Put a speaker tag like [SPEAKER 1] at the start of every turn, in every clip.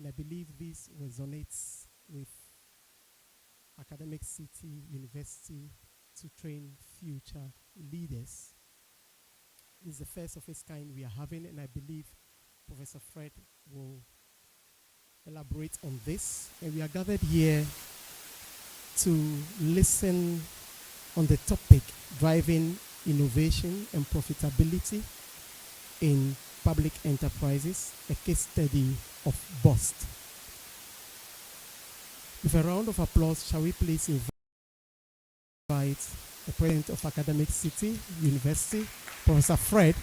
[SPEAKER 1] And I believe this resonates with Academic City University to train future leaders. This is the first of its kind we are having, and I believe Professor Fred will elaborate on this. And we are gathered here to listen on the topic driving innovation and profitability in public enterprises, a case study of bust. With a round of applause, shall we please invite the president of Academic City University, Professor Fred,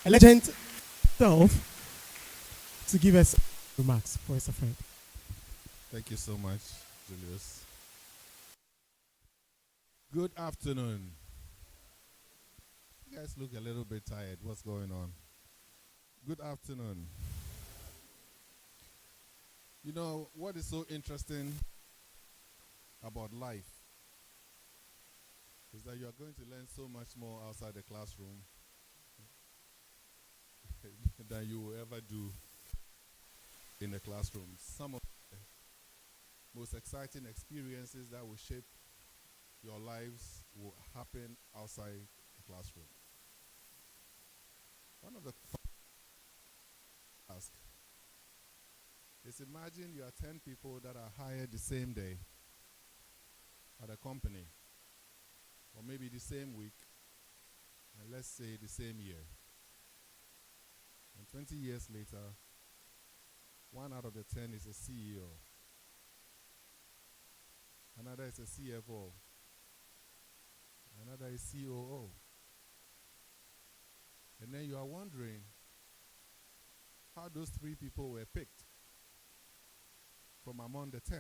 [SPEAKER 1] a legend himself, to give us remarks. Professor Fred.
[SPEAKER 2] Thank you so much, Julius. Good afternoon. You guys look a little bit tired. What's going on? Good afternoon. You know, what is so interesting about life is that you are going to learn so much more outside the classroom than you will ever do in the classroom. Some of the most exciting experiences that will shape your lives will happen outside the classroom. One of the tasks is, imagine you are 10 people that are hired the same day at a company, or maybe the same week, and let's say the same year. And 20 years later, 1 out of the 10 is a CEO, another is a CFO, another is COO. And then you are wondering how those 3 people were picked from among the 10.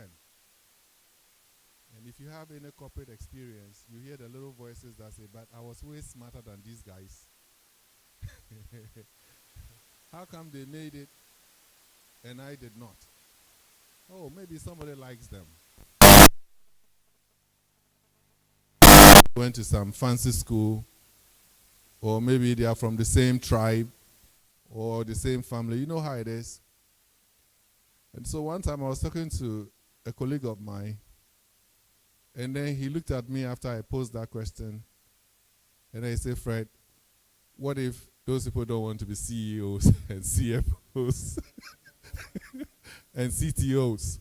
[SPEAKER 2] And if you have any corporate experience, you hear the little voices that say, but I was way smarter than these guys. How come they made it and I did not? Oh, maybe somebody likes them. Went to some fancy school, or maybe they are from the same tribe or the same family. You know how it is. And so one time I was talking to a colleague of mine, and then he looked at me after I posed that question, and I said, Fred, what if those people don't want to be CEOs and CFOs and CTOs?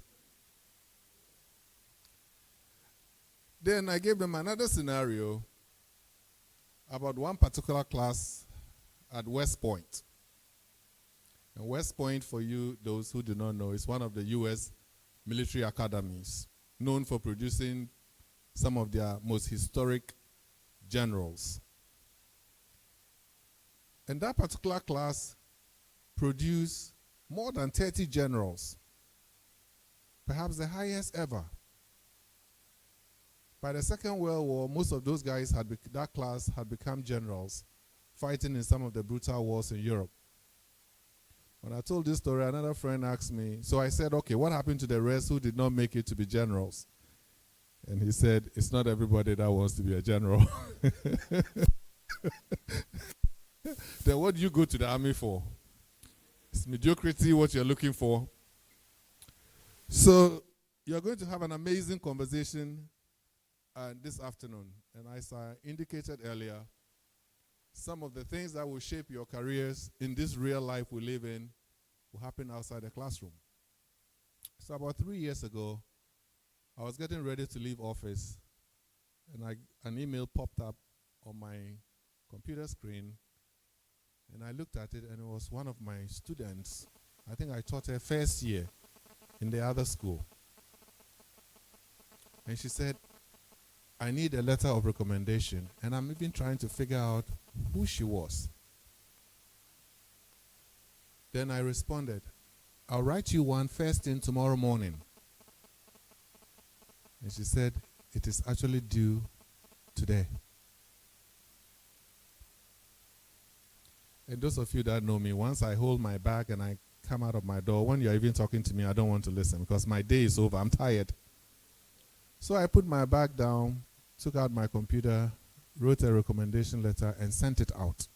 [SPEAKER 2] Then I gave them another scenario about one particular class at West Point. And West Point, for you, those who do not know, is one of the U.S. military academies, known for producing some of their most historic generals. And that particular class produced more than 30 generals, perhaps the highest ever. By the Second World War, most of those guys, that class had become generals, fighting in some of the brutal wars in Europe. When I told this story, another friend asked me, so I said, okay, what happened to the rest who did not make it to be generals? And he said, it's not everybody that wants to be a general. Then what do you go to the army for? Is mediocrity what you're looking for? So you're going to have an amazing conversation this afternoon. And as I indicated earlier, some of the things that will shape your careers in this real life we live in will happen outside the classroom. So about 3 years ago, I was getting ready to leave office, and an email popped up on my computer screen, and I looked at it, and it was one of my students. I think I taught her first year in the other school. And she said, I need a letter of recommendation, and I'm even trying to figure out who she was. Then I responded, I'll write you one first thing tomorrow morning. And she said, it is actually due today. And those of you that know me, once I hold my bag and I come out of my door, when you're even talking to me, I don't want to listen because my day is over. I'm tired. So I put my bag down, took out my computer, wrote a recommendation letter, and sent it out.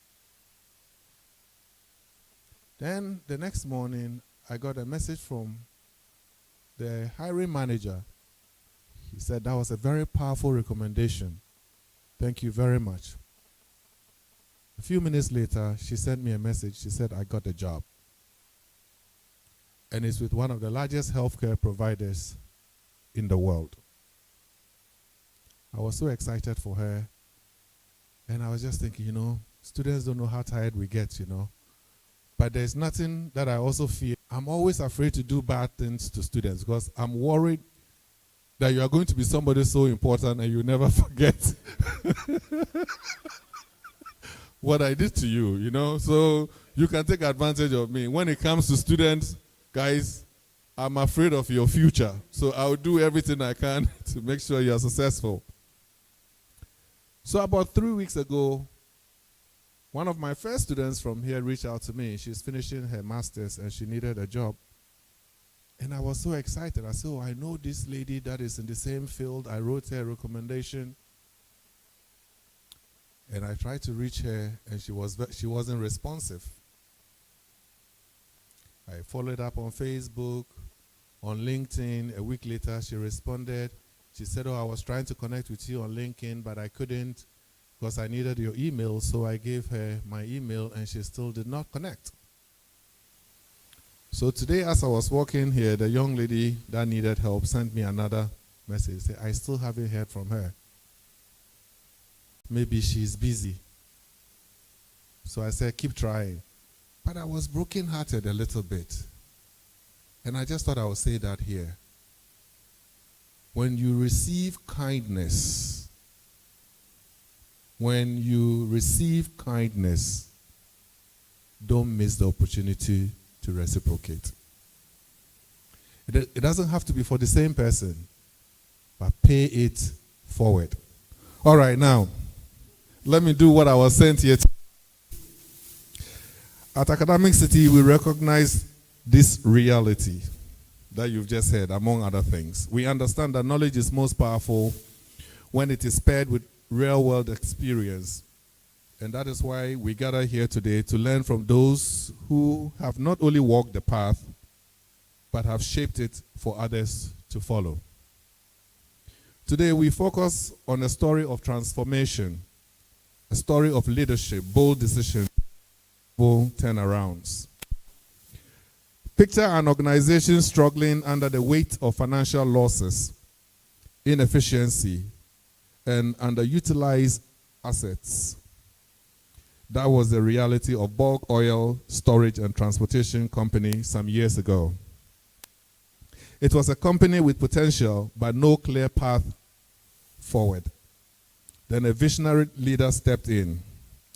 [SPEAKER 2] Then the next morning, I got a message from the hiring manager. He said that was a very powerful recommendation. Thank you very much. A few minutes later, she sent me a message. She said, I got a job. And it's with one of the largest healthcare providers in the world. I was so excited for her. And I was just thinking, students don't know how tired we get, But there's nothing that I also fear. I'm always afraid to do bad things to students because I'm worried that you are going to be somebody so important and you never forget what I did to you, So you can take advantage of me. When it comes to students, guys, I'm afraid of your future. So I'll do everything I can to make sure you're successful. So about 3 weeks ago, one of my first students from here reached out to me. She's finishing her master's and she needed a job. And I was so excited. I said, I know this lady that is in the same field. I wrote her a recommendation. And I tried to reach her, and she wasn't responsive. I followed up on Facebook, on LinkedIn. A week later, she responded. She said, I was trying to connect with you on LinkedIn, but I couldn't because I needed your email. So I gave her my email, and she still did not connect. So today, as I was walking here, the young lady that needed help sent me another message. Said, I still haven't heard from her. Maybe she's busy. So I said, keep trying. But I was brokenhearted a little bit. And I just thought I would say that here. When you receive kindness, don't miss the opportunity to reciprocate. It doesn't have to be for the same person, but pay it forward. All right, now, let me do what I was sent here. At Academic City, we recognize this reality that you've just heard, among other things. We understand that knowledge is most powerful when it is paired with real-world experience. And that is why we gather here today to learn from those who have not only walked the path, but have shaped it for others to follow. Today, we focus on a story of transformation, a story of leadership, bold decisions, bold turnarounds. Picture an organization struggling under the weight of financial losses, inefficiency, and underutilized assets. That was the reality of Bulk Oil Storage and Transportation Company some years ago. It was a company with potential, but no clear path forward. Then a visionary leader stepped in,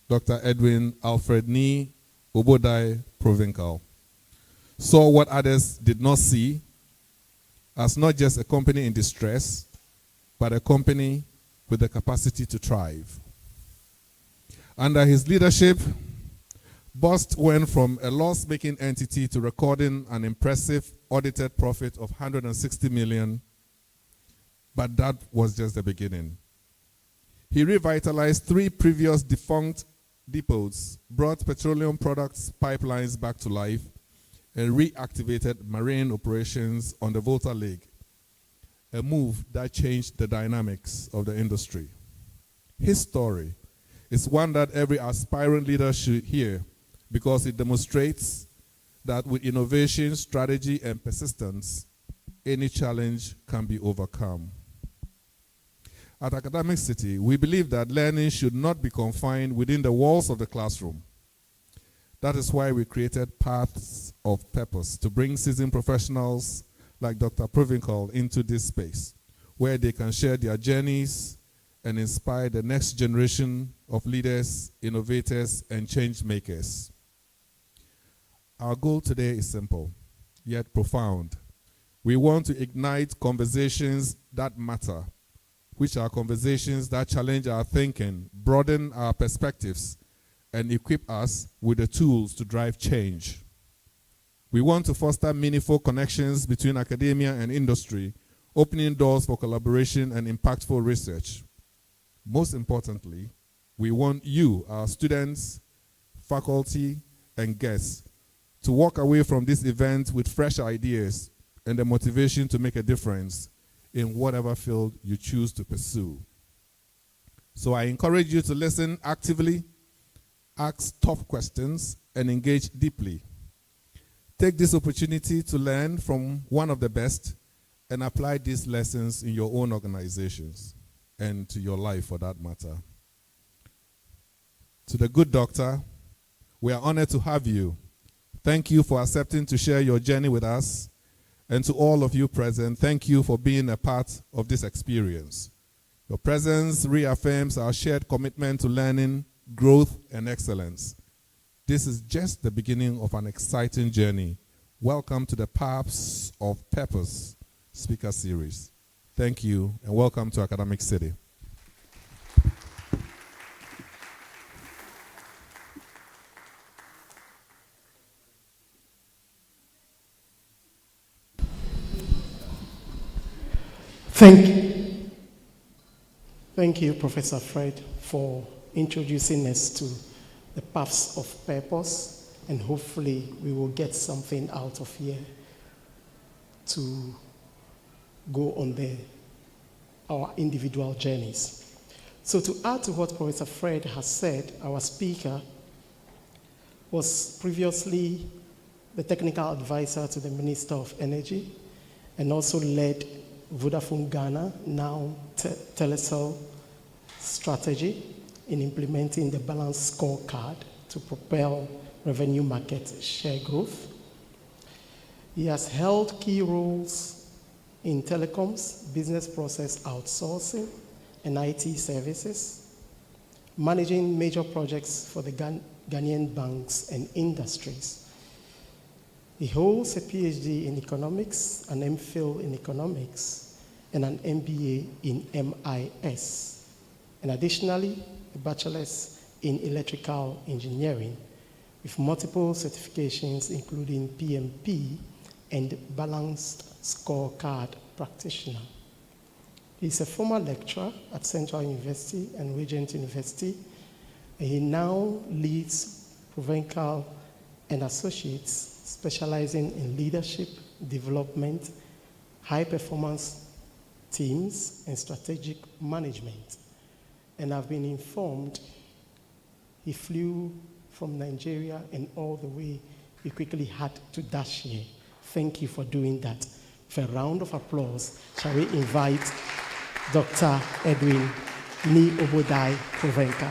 [SPEAKER 2] Dr. Edwin Alfred Nee Obodai Provencal. Saw what others did not see as not just a company in distress, but a company with the capacity to thrive. Under his leadership, Bust went from a loss-making entity to recording an impressive audited profit of 160 million, but that was just the beginning. He revitalized 3 previous defunct depots, brought petroleum products pipelines back to life, and reactivated marine operations on the Volta Lake, a move that changed the dynamics of the industry. His story is one that every aspiring leader should hear because it demonstrates that with innovation, strategy, and persistence, any challenge can be overcome. At Academic City, we believe that learning should not be confined within the walls of the classroom. That is why we created Paths of Purpose to bring seasoned professionals like Dr. Provencal into this space, where they can share their journeys and inspire the next generation of leaders, innovators, and change makers. Our goal today is simple, yet profound. We want to ignite conversations that matter, which are conversations that challenge our thinking, broaden our perspectives, and equip us with the tools to drive change. We want to foster meaningful connections between academia and industry, opening doors for collaboration and impactful research. Most importantly, we want you, our students, faculty, and guests, to walk away from this event with fresh ideas and the motivation to make a difference in whatever field you choose to pursue. So I encourage you to listen actively, ask tough questions, and engage deeply. Take this opportunity to learn from one of the best and apply these lessons in your own organizations and to your life for that matter. To the good doctor, we are honored to have you. Thank you for accepting to share your journey with us. And to all of you present, thank you for being a part of this experience. Your presence reaffirms our shared commitment to learning, growth, and excellence. This is just the beginning of an exciting journey. Welcome to the Paths of Purpose speaker series. Thank you, and welcome to Academic City.
[SPEAKER 1] Thank you, Professor Fred, for introducing us to the paths of purpose, and hopefully we will get something out of here to go on our individual journeys. So to add to what Professor Fred has said, our speaker was previously the technical advisor to the Minister of Energy and also led Vodafone Ghana, now Telecel strategy in implementing the balanced scorecard to propel revenue market share growth. He has held key roles in telecoms, business process outsourcing, and IT services, managing major projects for the Ghanaian banks and industries. He holds a PhD in economics, an MPhil in economics, and an MBA in MIS. And additionally, a bachelor's in electrical engineering with multiple certifications including PMP and balanced scorecard practitioner. He's a former lecturer at Central University and Regent University, and he now leads Provencal and Associates, specializing in leadership, development, high-performance teams, and strategic management. And I've been informed he flew from Nigeria and all the way. He quickly had to dash here. Thank you for doing that. For a round of applause, shall we invite Dr. Edwin Ni Obodai Provencal.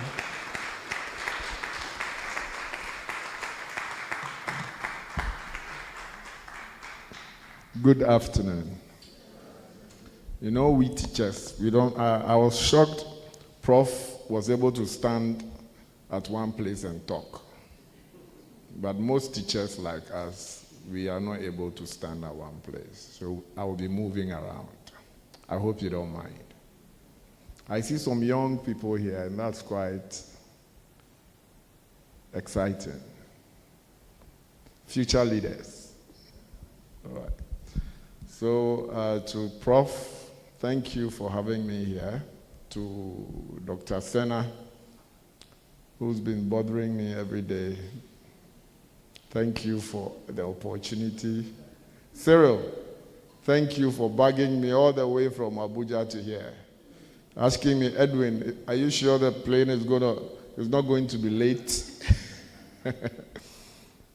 [SPEAKER 3] Good afternoon. You know, we teachers, I was shocked Prof was able to stand at one place and talk. But most teachers like us, we are not able to stand at one place. So I will be moving around. I hope you don't mind. I see some young people here, and that's quite exciting. Future leaders. All right. So to Prof, thank you for having me here. To Dr. Senna, who's been bothering me every day, thank you for the opportunity. Cyril, thank you for bugging me all the way from Abuja to here. Asking me, Edwin, are you sure the plane is not going to be late?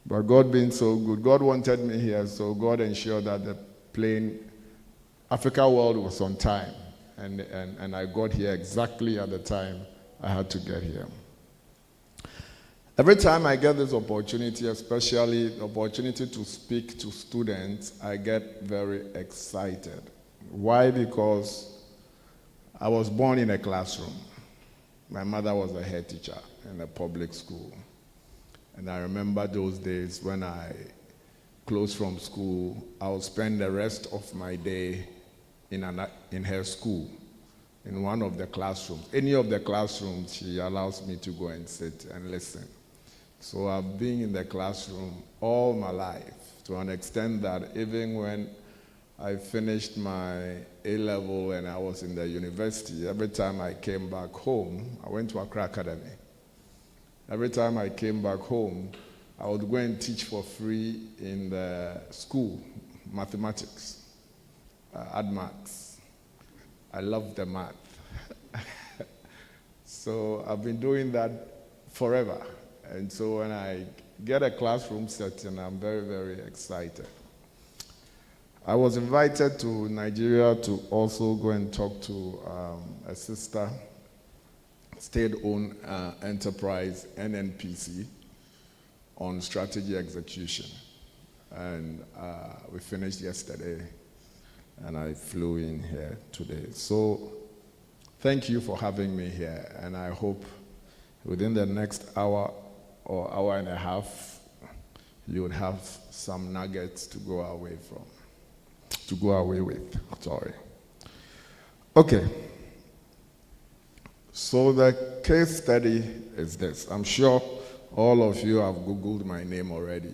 [SPEAKER 3] But God being so good, God wanted me here, so God ensured that the plane, Africa World, was on time. And I got here exactly at the time I had to get here. Every time I get this opportunity, especially the opportunity to speak to students, I get very excited. Why? Because I was born in a classroom. My mother was a head teacher in a public school. And I remember those days when I closed from school, I would spend the rest of my day in her school, in one of the classrooms. Any of the classrooms, she allows me to go and sit and listen. So I've been in the classroom all my life, to an extent that even when I finished my A-level and I was in the university, every time I came back home, I went to Accra Academy. Every time I came back home, I would go and teach for free in the school, mathematics, admaths. I love the math. So I've been doing that forever. And so when I get a classroom setting, I'm very, very excited. I was invited to Nigeria to also go and talk to a sister state-owned enterprise, NNPC, on strategy execution. And we finished yesterday, and I flew in here today. So thank you for having me here, and I hope within the next hour or hour and a half, you would have some nuggets to go away with. Sorry. Okay. So the case study is this. I'm sure all of you have Googled my name already.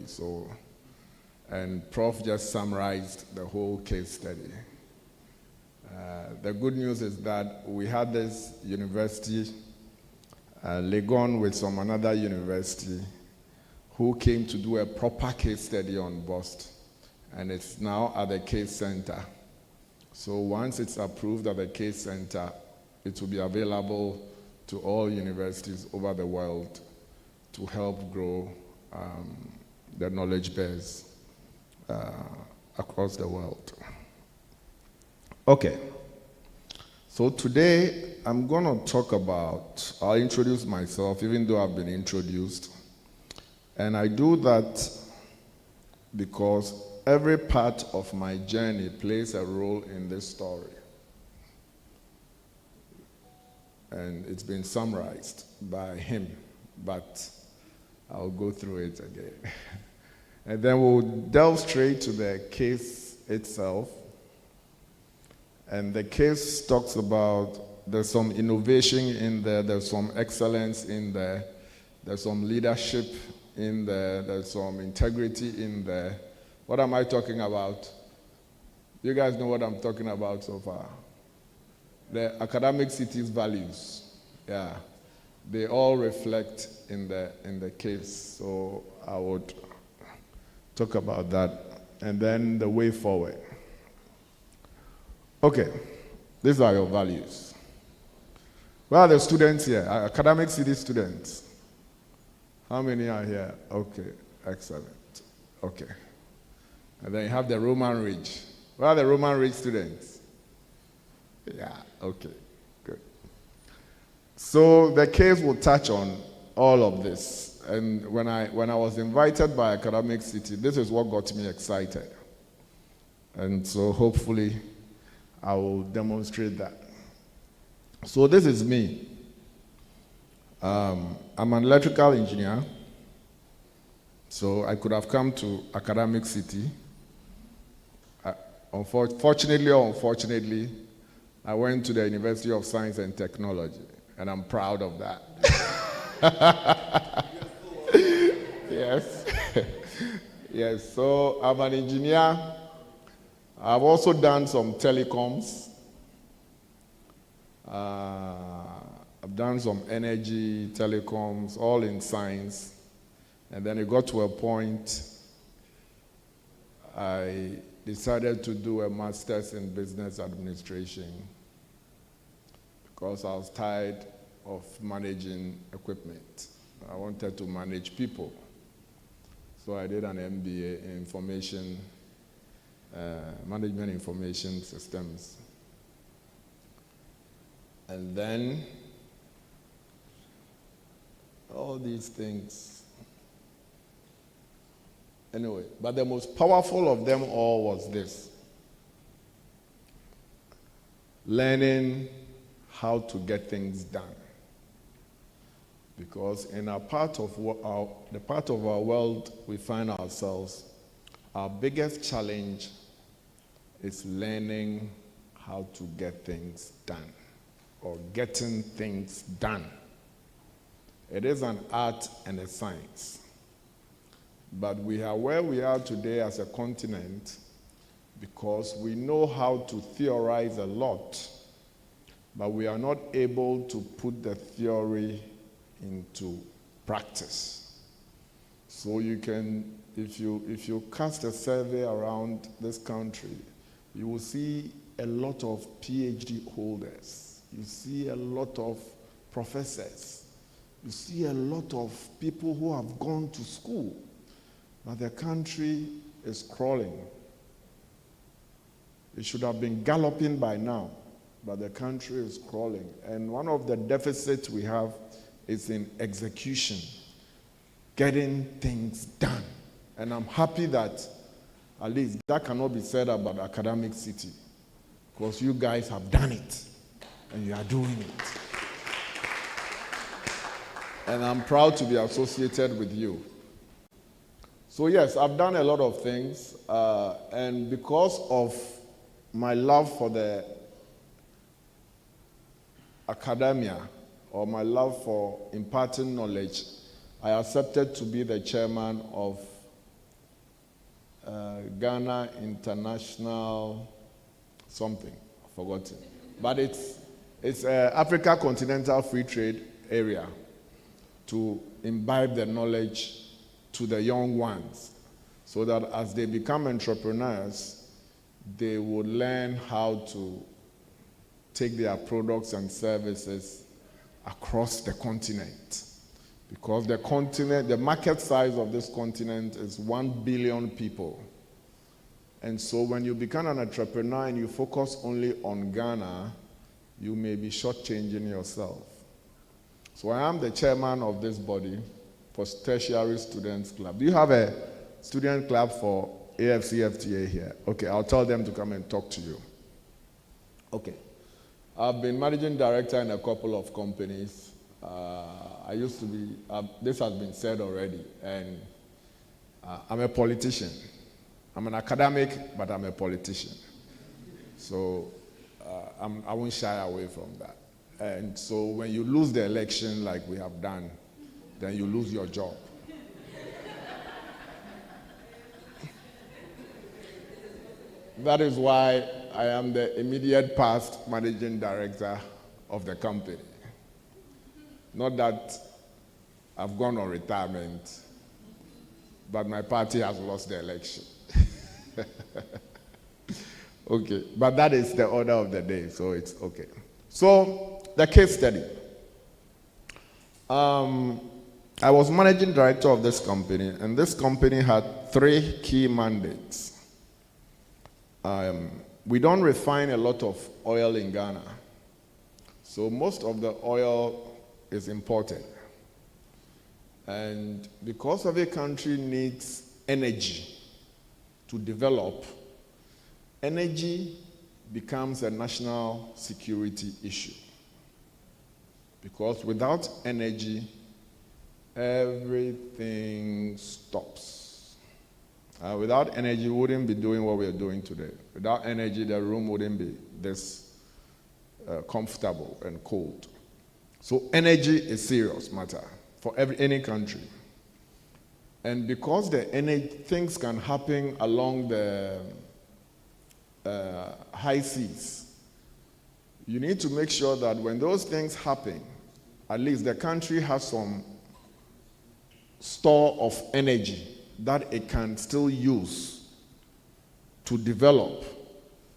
[SPEAKER 3] And Prof just summarized the whole case study. The good news is that we had this university, Legon with some another university, who came to do a proper case study on BOST. And it's now at the case center. So once it's approved at the case center, it will be available to all universities over the world to help grow the knowledge base across the world. Okay. So today, I'm going to talk about, I'll introduce myself, even though I've been introduced. And I do that because every part of my journey plays a role in this story. And it's been summarized by him, but I'll go through it again. And then we'll delve straight to the case itself. And the case talks about there's some innovation in there, there's some excellence in there, there's some leadership in there, there's some integrity in there. What am I talking about? You guys know what I'm talking about so far. The academic city's values, yeah, they all reflect in the case. So I would talk about that, and then the way forward. Okay, these are your values. Where are the students here? Academic city students. How many are here? Okay, excellent. Okay. And then you have the Roman Ridge. Where are the Roman Ridge students? Yeah, okay, good. So the case will touch on all of this. And when I was invited by Academic City, this is what got me excited. And so hopefully I will demonstrate that. So this is me. I'm an electrical engineer. So I could have come to Academic City. Fortunately or unfortunately, I went to the University of Science and Technology, and I'm proud of that. Yes. Yes, so I'm an engineer. I've also done some telecoms. I've done some energy, telecoms, all in science. And then it got to a point I decided to do a master's in business administration because I was tired of managing equipment. I wanted to manage people. So I did an MBA in information, management information systems. And then all these things. Anyway, but the most powerful of them all was this: learning how to get things done. Because in the part of our world we find ourselves, our biggest challenge is learning how to get things done, or getting things done. It is an art and a science. But we are where we are today as a continent because we know how to theorize a lot, but we are not able to put the theory into practice. So you can, if you cast a survey around this country, you will see a lot of PhD holders. You see a lot of professors. You see a lot of people who have gone to school. But the country is crawling. It should have been galloping by now, but the country is crawling. And one of the deficits we have is in execution, getting things done. And I'm happy that at least that cannot be said about Academic City, because you guys have done it, and you are doing it. And I'm proud to be associated with you. So yes, I've done a lot of things, and because of my love for the academia, or my love for imparting knowledge, I accepted to be the chairman of Ghana International something, I've forgotten. But it's Africa Continental Free Trade Area, to imbibe the knowledge to the young ones, so that as they become entrepreneurs, they would learn how to take their products and services across the continent. Because the continent, the market size of this continent is 1 billion people. And so when you become an entrepreneur and you focus only on Ghana, you may be shortchanging yourself. So I am the chairman of this body for Tertiary Students Club. Do you have a student club for AFCFTA here? Okay, I'll tell them to come and talk to you. Okay. I've been managing director in a couple of companies. I used to be, this has been said already, and I'm a politician. I'm an academic, but I'm a politician. So I won't shy away from that. And so when you lose the election like we have done, then you lose your job. That is why I am the immediate past managing director of the company. Not that I've gone on retirement, but my party has lost the election. Okay, but that is the order of the day, so it's okay. So, the case study. I was managing director of this company, and this company had 3 key mandates. We don't refine a lot of oil in Ghana, so most of the oil is imported. And because every country needs energy to develop, energy becomes a national security issue. Because without energy, everything stops. Without energy, we wouldn't be doing what we're doing today. Without energy, the room wouldn't be this comfortable and cold. So energy is serious matter for any country. And because the energy things can happen along the high seas, you need to make sure that when those things happen, at least the country has some store of energy that it can still use to develop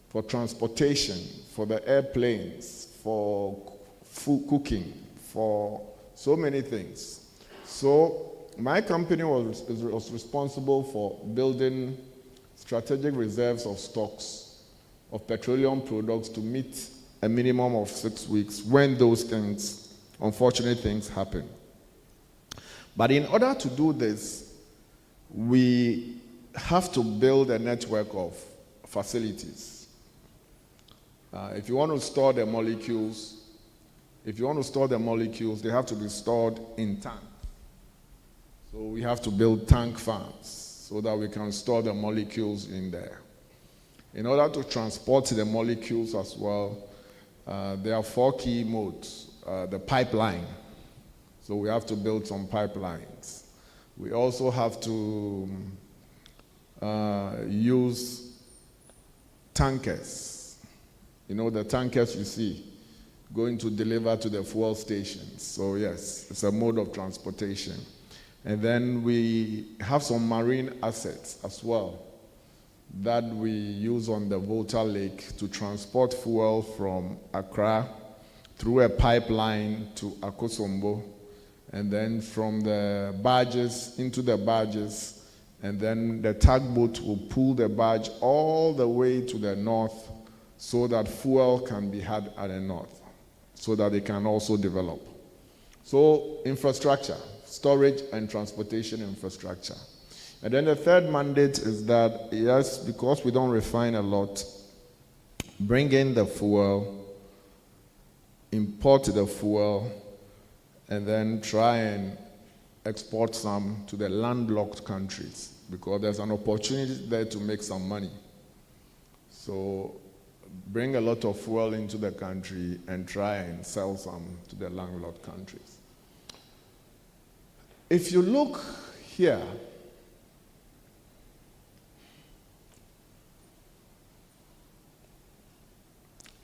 [SPEAKER 3] for transportation, for the airplanes, for food cooking, for so many things. So my company was responsible for building strategic reserves of stocks of petroleum products to meet a minimum of 6 weeks when those things, unfortunate things, happen. But in order to do this, we have to build a network of facilities. If you want to store the molecules, they have to be stored in tank. So we have to build tank farms so that we can store the molecules in there. In order to transport the molecules as well, there are 4 key modes. The pipeline. So we have to build some pipelines. We also have to use tankers. You know, the tankers you see going to deliver to the fuel stations. So yes, it's a mode of transportation. And then we have some marine assets as well that we use on the Volta Lake to transport fuel from Accra through a pipeline to Akosombo, and then from the barges into the barges, and then the tugboat will pull the barge all the way to the north so that fuel can be had at the north, so that they can also develop. So infrastructure, storage and transportation infrastructure. And then the third mandate is that, yes, because we don't refine a lot, bring in the fuel, import the fuel, and then try and export some to the landlocked countries, because there's an opportunity there to make some money. So bring a lot of fuel into the country and try and sell some to the landlocked countries. If you look here,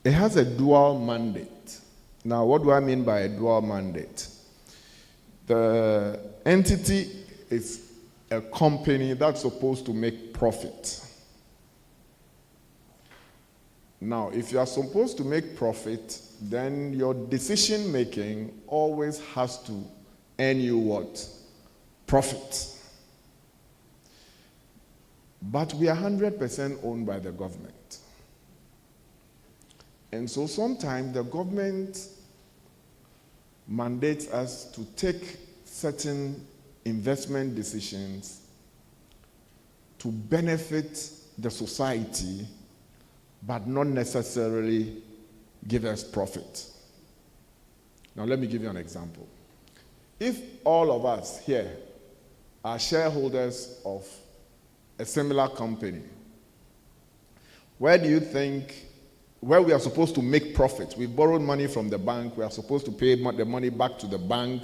[SPEAKER 3] it has a dual mandate. Now, what do I mean by a dual mandate? The entity is a company that's supposed to make profit. Now, if you are supposed to make profit, then your decision making always has to earn you what? Profit. But we are 100% owned by the government. And so sometimes the government mandates us to take certain investment decisions to benefit the society, but not necessarily give us profit. Now let me give you an example. If all of us here are shareholders of a similar company, where do you think, where we are supposed to make profit? We borrowed money from the bank, we are supposed to pay the money back to the bank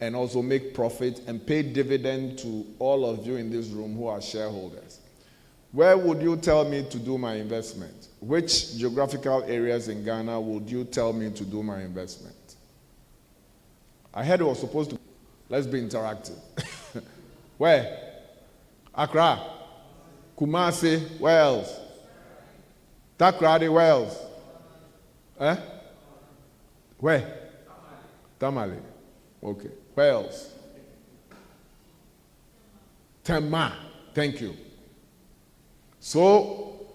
[SPEAKER 3] and also make profit and pay dividend to all of you in this room who are shareholders. Where would you tell me to do my investment? Which geographical areas in Ghana would you tell me to do my investment? I heard it was supposed to, let's be interactive. Where? Accra, Kumasi, where else? Takrady, where else? Eh? Where? Tamale. Okay. Where else? Tema. Thank you. So,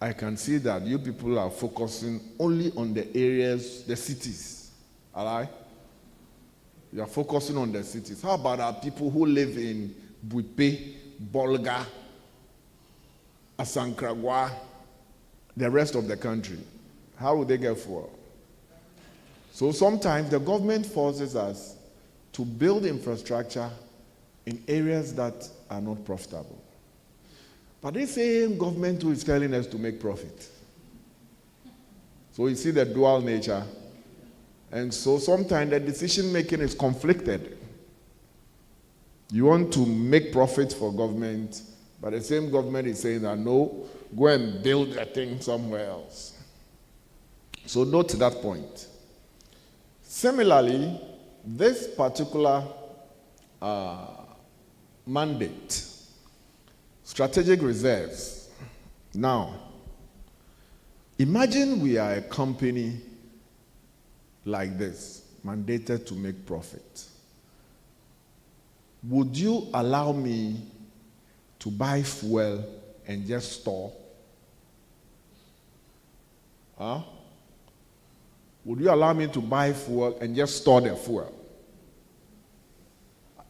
[SPEAKER 3] I can see that you people are focusing only on the areas, the cities. All right? You are focusing on the cities. How about our people who live in Buipe, Bolga, Asankragwa, the rest of the country? How will they get fuel? So sometimes the government forces us to build infrastructure in areas that are not profitable. But the same government who is telling us to make profit. So you see the dual nature. And so sometimes the decision making is conflicted. You want to make profit for government, but the same government is saying that no, go and build a thing somewhere else. So note that point. Similarly, this particular mandate, strategic reserves. Now, imagine we are a company like this, mandated to make profit. Would you allow me to buy fuel and just store? Huh? Would you allow me to buy fuel and just store the fuel?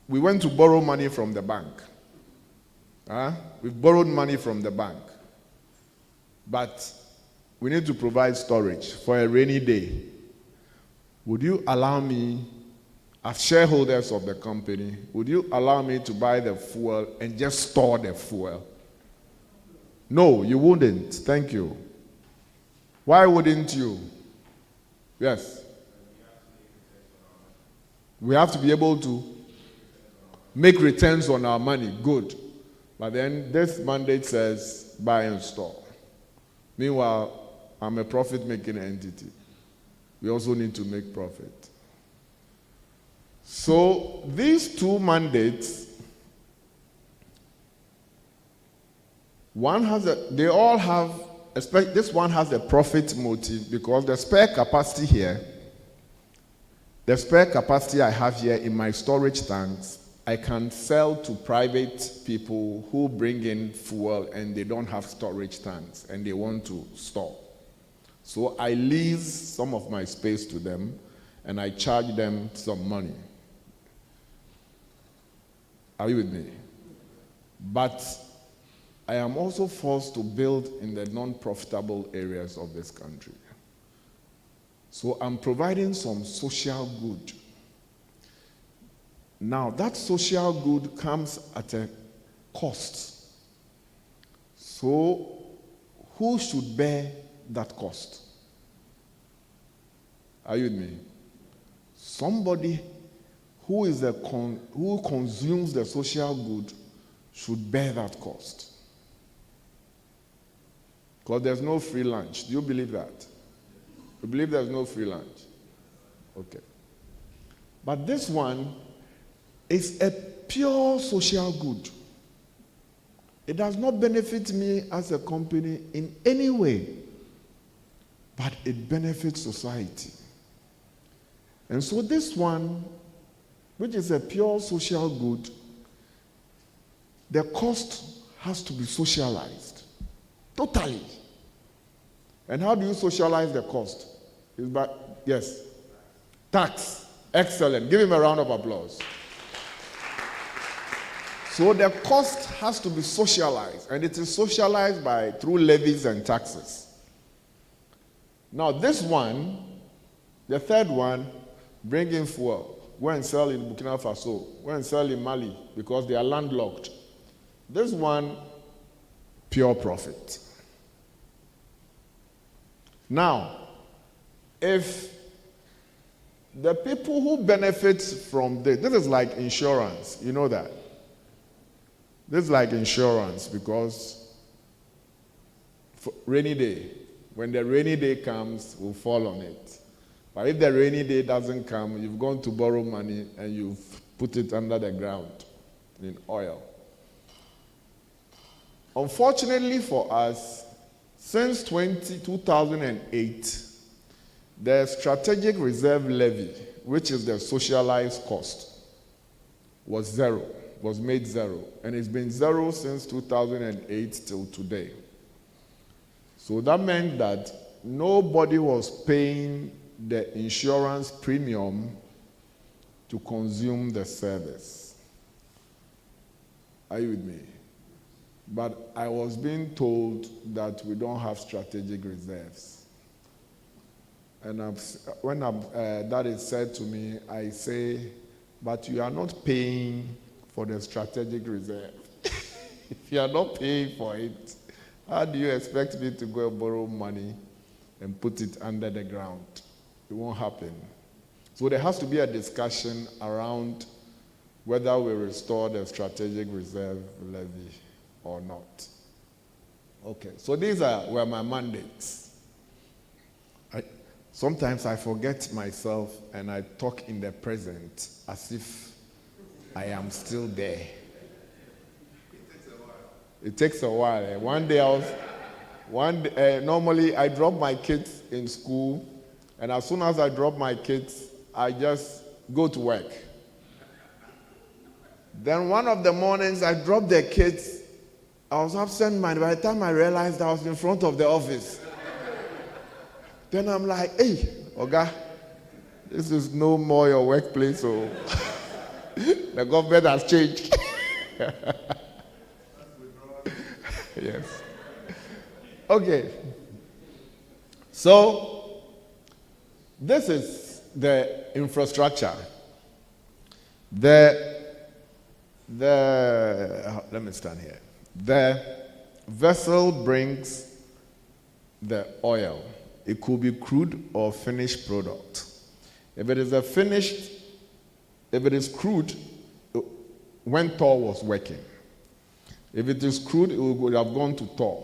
[SPEAKER 3] We went to borrow money from the bank. We've borrowed money from the bank. But we need to provide storage for a rainy day. Would you allow me, as shareholders of the company, would you allow me to buy the fuel and just store the fuel? No, you wouldn't. Thank you. Why wouldn't you? Yes. We have to be able to make returns on our money. Good. But then this mandate says buy and store. Meanwhile, I'm a profit-making entity. We also need to make profit. So these two mandates, they all have, especially this one has a profit motive because the spare capacity here, the spare capacity I have here in my storage tanks, I can sell to private people who bring in fuel and they don't have storage tanks and they want to store. So I lease some of my space to them and I charge them some money. Are you with me? But I am also forced to build in the non-profitable areas of this country. So I'm providing some social good. Now, that social good comes at a cost. So, who should bear that cost? Are you with me? Somebody who consumes the social good should bear that cost. Because there's no free lunch. Do you believe that? You believe there's no free lunch? Okay. But this one is a pure social good. It does not benefit me as a company in any way, but it benefits society. And so this one, which is a pure social good, the cost has to be socialized. Totally. And how do you socialize the cost? Is by, yes, tax. Excellent. Give him a round of applause. So the cost has to be socialized, and it is socialized through levies and taxes. Now this one, the third one, bring in fuel. Go and sell in Burkina Faso. Go and sell in Mali because they are landlocked. This one, pure profit. Now, if the people who benefit from this is like insurance, you know that. This is like insurance because for rainy day, when the rainy day comes, we'll fall on it. But if the rainy day doesn't come, you've gone to borrow money and you've put it under the ground in oil. Unfortunately for us, since 2008, the strategic reserve levy, which is the socialized cost, was made zero. And it's been zero since 2008 till today. So that meant that nobody was paying the insurance premium to consume the service. Are you with me? But I was being told that we don't have strategic reserves. And when that is said to me, I say, but you are not paying for the strategic reserve. If you are not paying for it, how do you expect me to go and borrow money and put it under the ground? It won't happen. So there has to be a discussion around whether we restore the strategic reserve levy or not. Okay, so these were my mandates. Sometimes I forget myself and I talk in the present as if I am still there. It takes a while. Normally I drop my kids in school, and as soon as I drop my kids, I just go to work. Then one of the mornings I dropped the kids. I was absent-minded. By the time I realized I was in front of the office, then I'm like, hey, Oga, this is no more your workplace, so the government has changed. Yes. Okay. So, this is the infrastructure. Let me stand here. The vessel brings the oil. It could be crude or finished product. If it is crude, when Tor was working. If it is crude, it would have gone to Tor,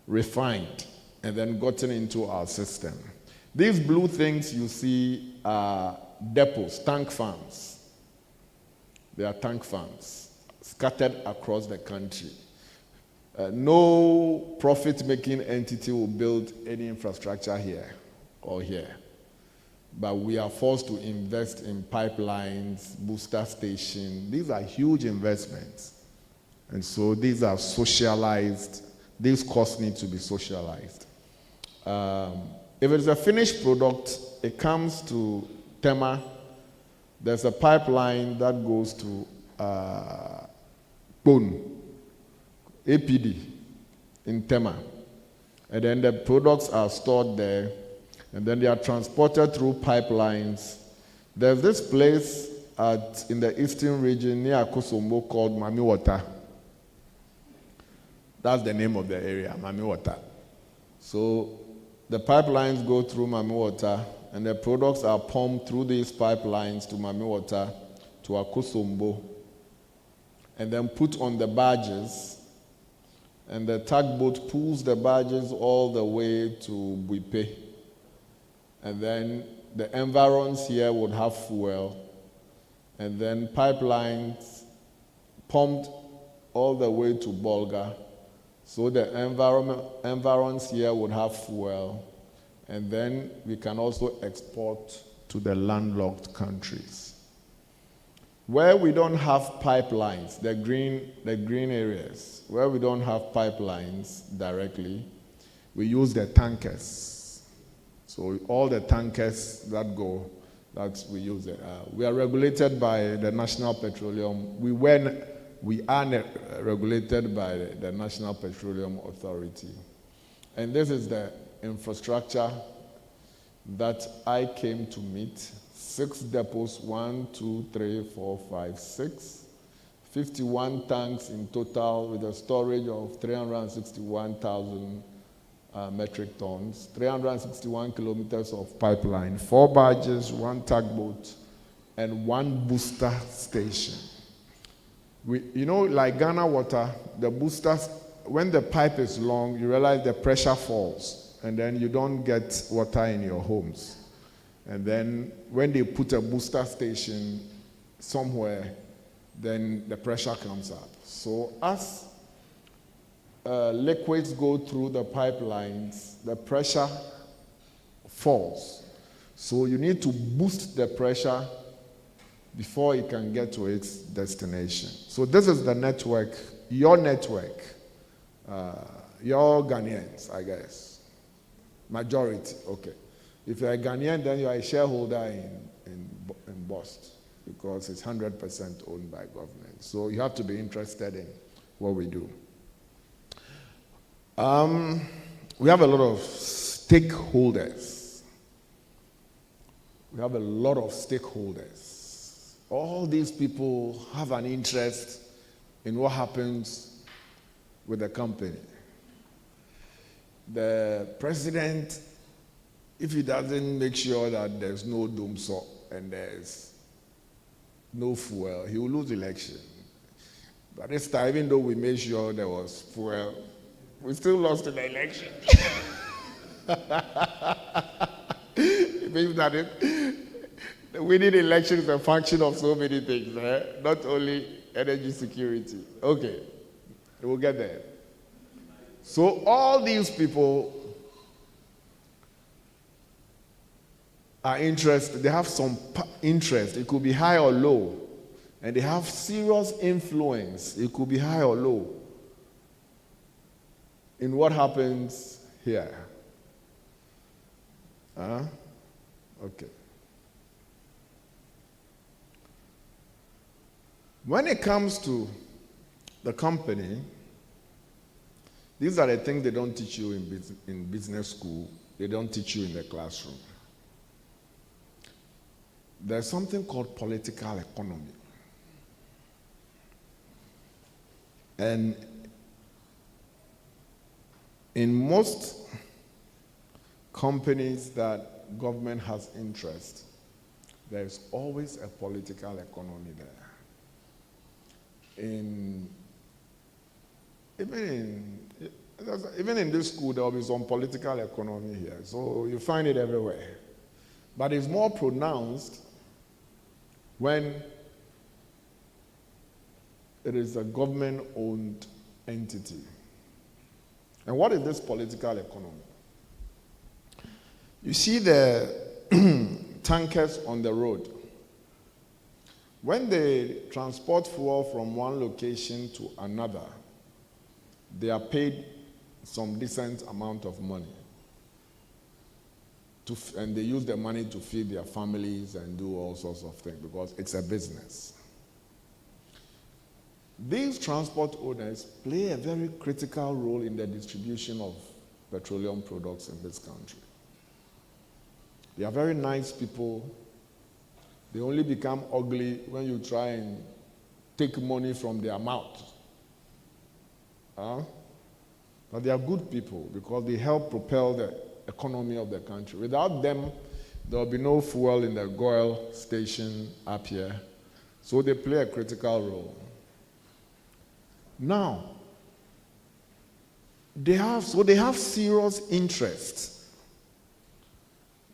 [SPEAKER 3] refined, and then gotten into our system. These blue things you see are depots, tank farms. There are tank farms scattered across the country. No profit-making entity will build any infrastructure here or here. But we are forced to invest in pipelines, booster stations. These are huge investments. And so these are socialized. These costs need to be socialized. If it's a finished product, it comes to Tema. There's a pipeline that goes to Bone, APD, in Tema. And then the products are stored there, and then they are transported through pipelines. There's this place in the eastern region near Akosombo called Mami Water. That's the name of the area, Mami Water. So the pipelines go through Mami Water, and the products are pumped through these pipelines to Mami Water, to Akosombo, and then put on the barges, and the tugboat pulls the barges all the way to Buipe. And then the environs here would have fuel, and then pipelines pumped all the way to Bolga, so the environs here would have fuel, and then we can also export to the landlocked countries. Where we don't have pipelines, the green areas, where we don't have pipelines directly, we use the tankers. So all the tankers that go, we use it. We are regulated by the National Petroleum. We are regulated by the National Petroleum Authority. And this is the infrastructure that I came to meet. 6 depots, 1, 2, 3, 4, 5, 6. 51 tanks in total with a storage of 361,000 metric tons, 361 kilometers of pipeline, 4 barges, 1 tugboat, and 1 booster station. Like Ghana Water, the boosters, when the pipe is long, you realize the pressure falls, and then you don't get water in your homes. And then when they put a booster station somewhere, then the pressure comes up. So as liquids go through the pipelines, the pressure falls. So you need to boost the pressure before it can get to its destination. So this is the network, your Ghanaians, I guess. Majority, okay. If you're a Ghanaian, then you are a shareholder in Bost, because it's 100% owned by government. So you have to be interested in what we do. We have a lot of stakeholders. All these people have an interest in what happens with the company. The president, if he doesn't make sure that there's no doomsday and there's no fuel, he will lose the election. But this time, even though we made sure there was fuel, we still lost the election. It means that the winning election is a function of so many things, not only energy security. Okay, we'll get there. So all these people are interested, they have some interest. It could be high or low. And they have serious influence. It could be high or low in what happens here. Okay. When it comes to the company, these are the things they don't teach you in business school. They don't teach you in the classroom. There's something called political economy. And in most companies that government has interest, there's always a political economy there. Even in this school, there will be some political economy here. So you find it everywhere. But it's more pronounced when it is a government-owned entity. And what is this political economy? You see the tankers on the road. When they transport fuel from one location to another, they are paid some decent amount of money. And they use the money to feed their families and do all sorts of things because it's a business. These transport owners play a very critical role in the distribution of petroleum products in this country. They are very nice people. They only become ugly when you try and take money from their mouth. But they are good people because they help propel the economy of the country. Without them, there will be no fuel in the oil station up here. So they play a critical role. Now, they have serious interest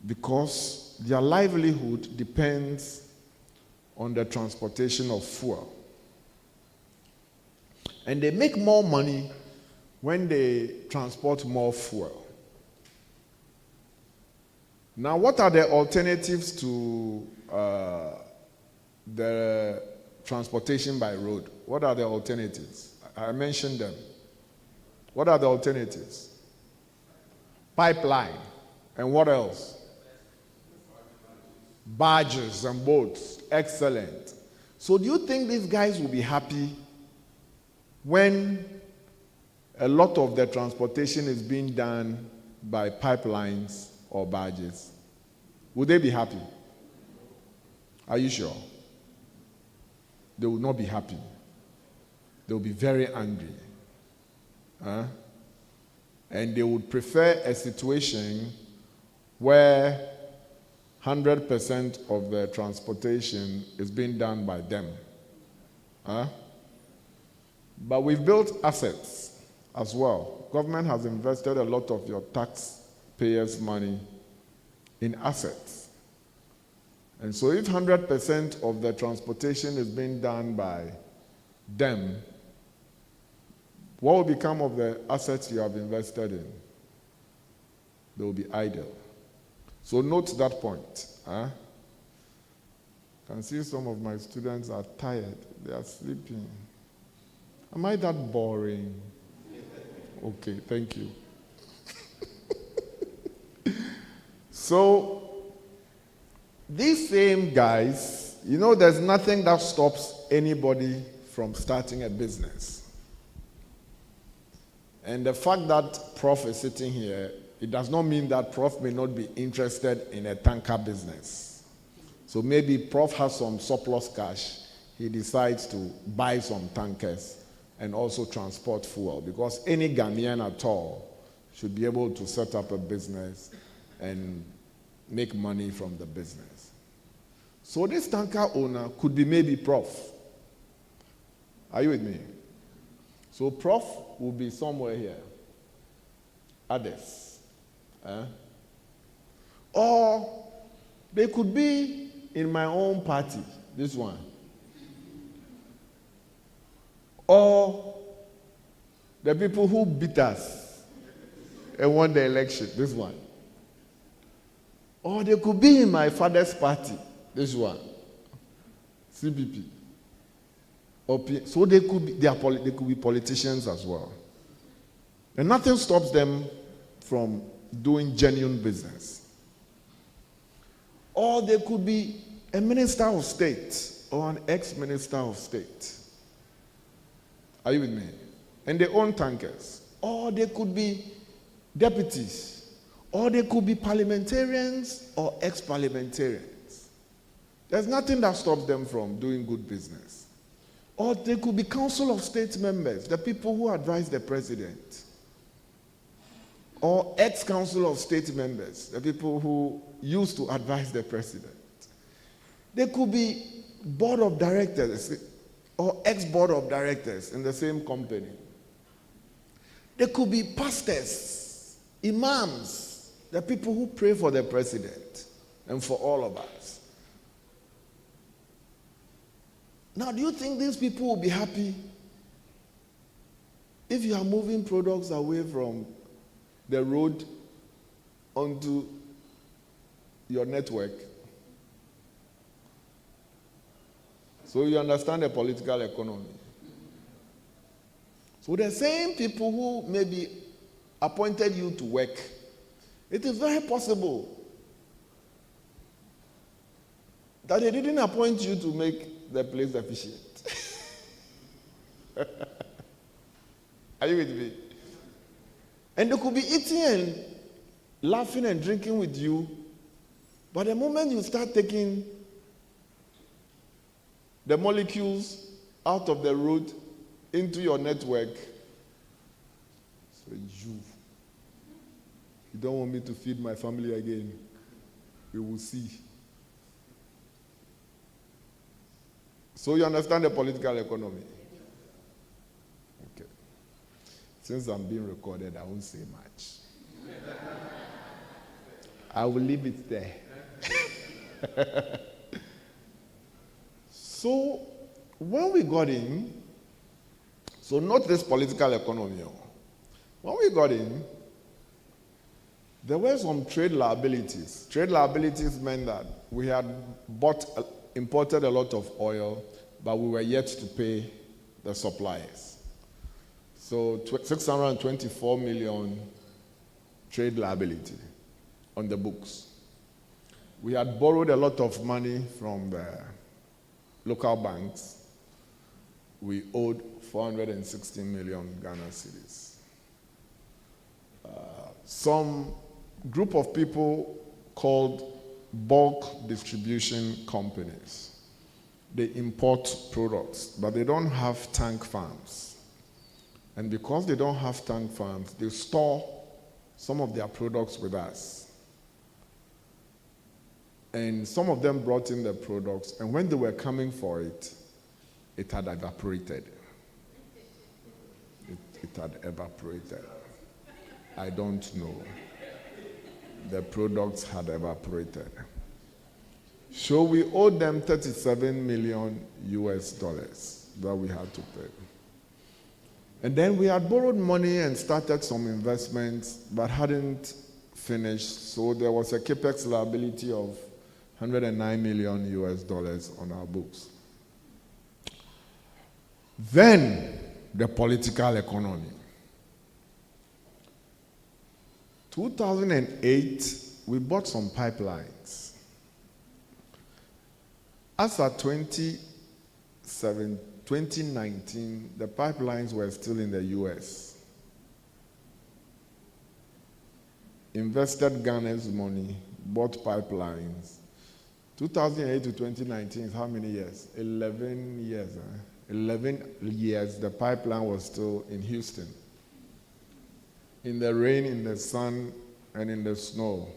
[SPEAKER 3] because their livelihood depends on the transportation of fuel. And they make more money when they transport more fuel. Now, what are the alternatives to the transportation by road? What are the alternatives? I mentioned them. What are the alternatives? Pipeline. And what else? Barges and boats. Excellent. So do you think these guys will be happy when a lot of the transportation is being done by pipelines or barges? Would they be happy? Are you sure? They will not be happy. They will be very angry. And they would prefer a situation where 100% of the transportation is being done by them. But we've built assets as well. Government has invested a lot of your taxpayers' money in assets. And so if 100% of the transportation is being done by them, what will become of the assets you have invested in? They will be idle. So note that point. I can see some of my students are tired. They are sleeping. Am I that boring? Okay, thank you. So, these same guys, there's nothing that stops anybody from starting a business. And the fact that Prof is sitting here, it does not mean that Prof may not be interested in a tanker business. So maybe Prof has some surplus cash. He decides to buy some tankers and also transport fuel, because any Ghanaian at all should be able to set up a business and make money from the business. So this tanker owner could be maybe Prof. Are you with me? So Prof will be somewhere here. Others. Or they could be in my own party, this one. Or the people who beat us and won the election, this one. Or they could be in my father's party, this one. CBP. So they could be politicians as well. And nothing stops them from doing genuine business. Or they could be a minister of state or an ex-minister of state. Are you with me? And they own tankers. Or they could be deputies. Or they could be parliamentarians or ex-parliamentarians. There's nothing that stops them from doing good business. Or they could be council of state members, the people who advise the president. Or ex-council of state members, the people who used to advise the president. They could be board of directors or ex-board of directors in the same company. They could be pastors, imams, the people who pray for the president and for all of us. Now, do you think these people will be happy if you are moving products away from the road onto your network? So you understand the political economy. So the same people who maybe appointed you to work, it is very possible that they didn't appoint you to make the place efficient. Are you with me? And they could be eating and laughing and drinking with you, but the moment you start taking the molecules out of the road into your network, so you don't want me to feed my family again. We will see. So you understand the political economy? Okay. Since I'm being recorded, I won't say much. I will leave it there. So when we got in, so not this political economy. When we got in, there were some trade liabilities. Trade liabilities meant that we had imported a lot of oil, but we were yet to pay the suppliers. So 624 million trade liability on the books. We had borrowed a lot of money from the local banks. We owed 460 million Ghana cedis. Some group of people called bulk distribution companies. They import products, but they don't have tank farms. And because they don't have tank farms, they store some of their products with us. And some of them brought in the products, and when they were coming for it, it had evaporated. It had evaporated. I don't know. The products had evaporated. So we owed them 37 million US dollars that we had to pay. And then we had borrowed money and started some investments, but hadn't finished. So there was a capex liability of 109 million US dollars on our books. Then the political economy. 2008, we bought some pipelines. As at 2019, the pipelines were still in the US. Invested Ghana's money, bought pipelines. 2008 to 2019 is how many years? 11 years. 11 years, the pipeline was still in Houston. In the rain, in the sun, and in the snow.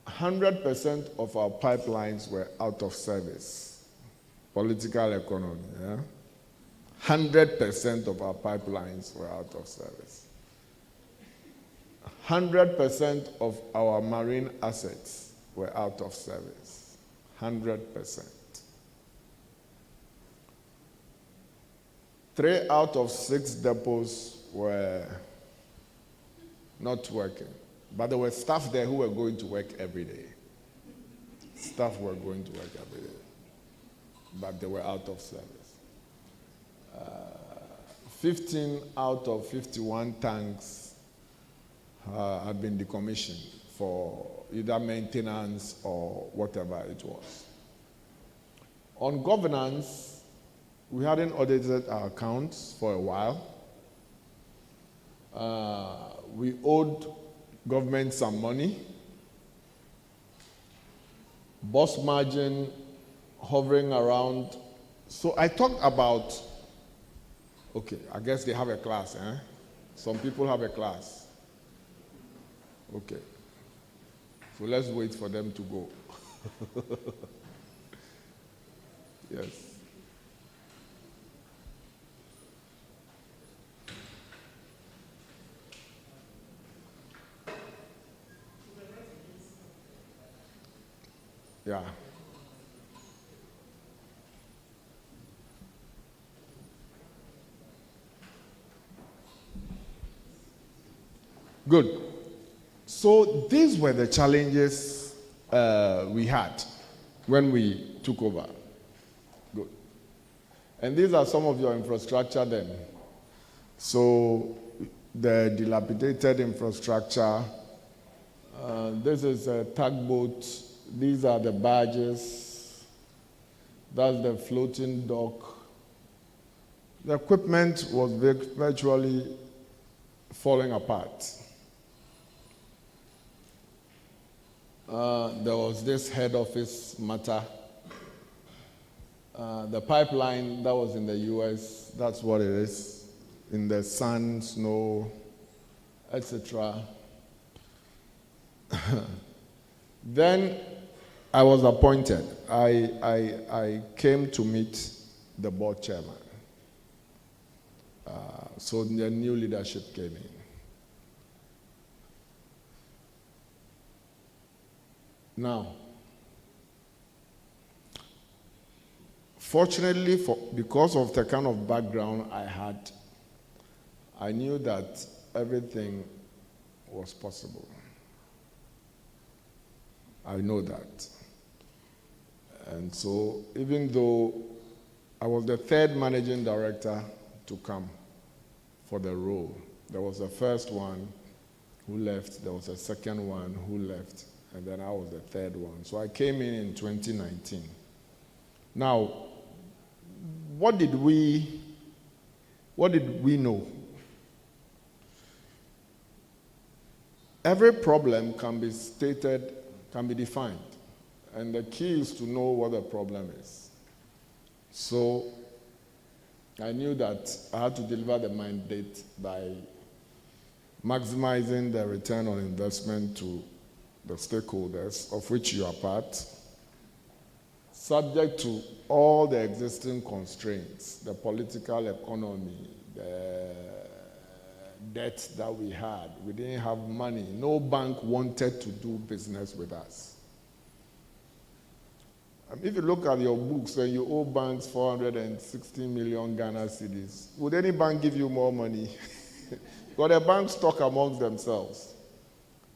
[SPEAKER 3] 100% of our pipelines were out of service. Political economy, yeah? 100% of our pipelines were out of service. 100% of our marine assets were out of service. 100%. 3 out of 6 depots were not working. But there were staff there who were going to work every day. Staff were going to work every day. But they were out of service. 15 out of 51 tanks had been decommissioned for either maintenance or whatever it was. On governance, we hadn't audited our accounts for a while. We owed government some money. Boss margin hovering around. So I talked about, okay, I guess they have a class, eh? Some people have a class. Okay. So let's wait for them to go. Yes. Yeah. Good. So these were the challenges we had when we took over. Good. And these are some of your infrastructure then. So the dilapidated infrastructure, this is a tugboat, these are the barges, that's the floating dock. The equipment was virtually falling apart. There was this head office matter. The pipeline that was in the US, that's what it is, in the sun, snow, etc. Then I was appointed. I came to meet the board chairman. So the new leadership came in. Now, fortunately, because of the kind of background I had, I knew that everything was possible. I know that. And so, even though I was the third managing director to come for the role, there was the first one who left, there was a second one who left, and then I was the third one. So I came in 2019. Now, what did we know? Every problem can be stated, can be defined, and the key is to know what the problem is. So I knew that I had to deliver the mandate by maximizing the return on investment to the stakeholders, of which you are part, subject to all the existing constraints, the political economy, the debt that we had. We didn't have money. No bank wanted to do business with us. If you look at your books and you owe banks 460 million Ghana cedis, would any bank give you more money? But the banks talk amongst themselves.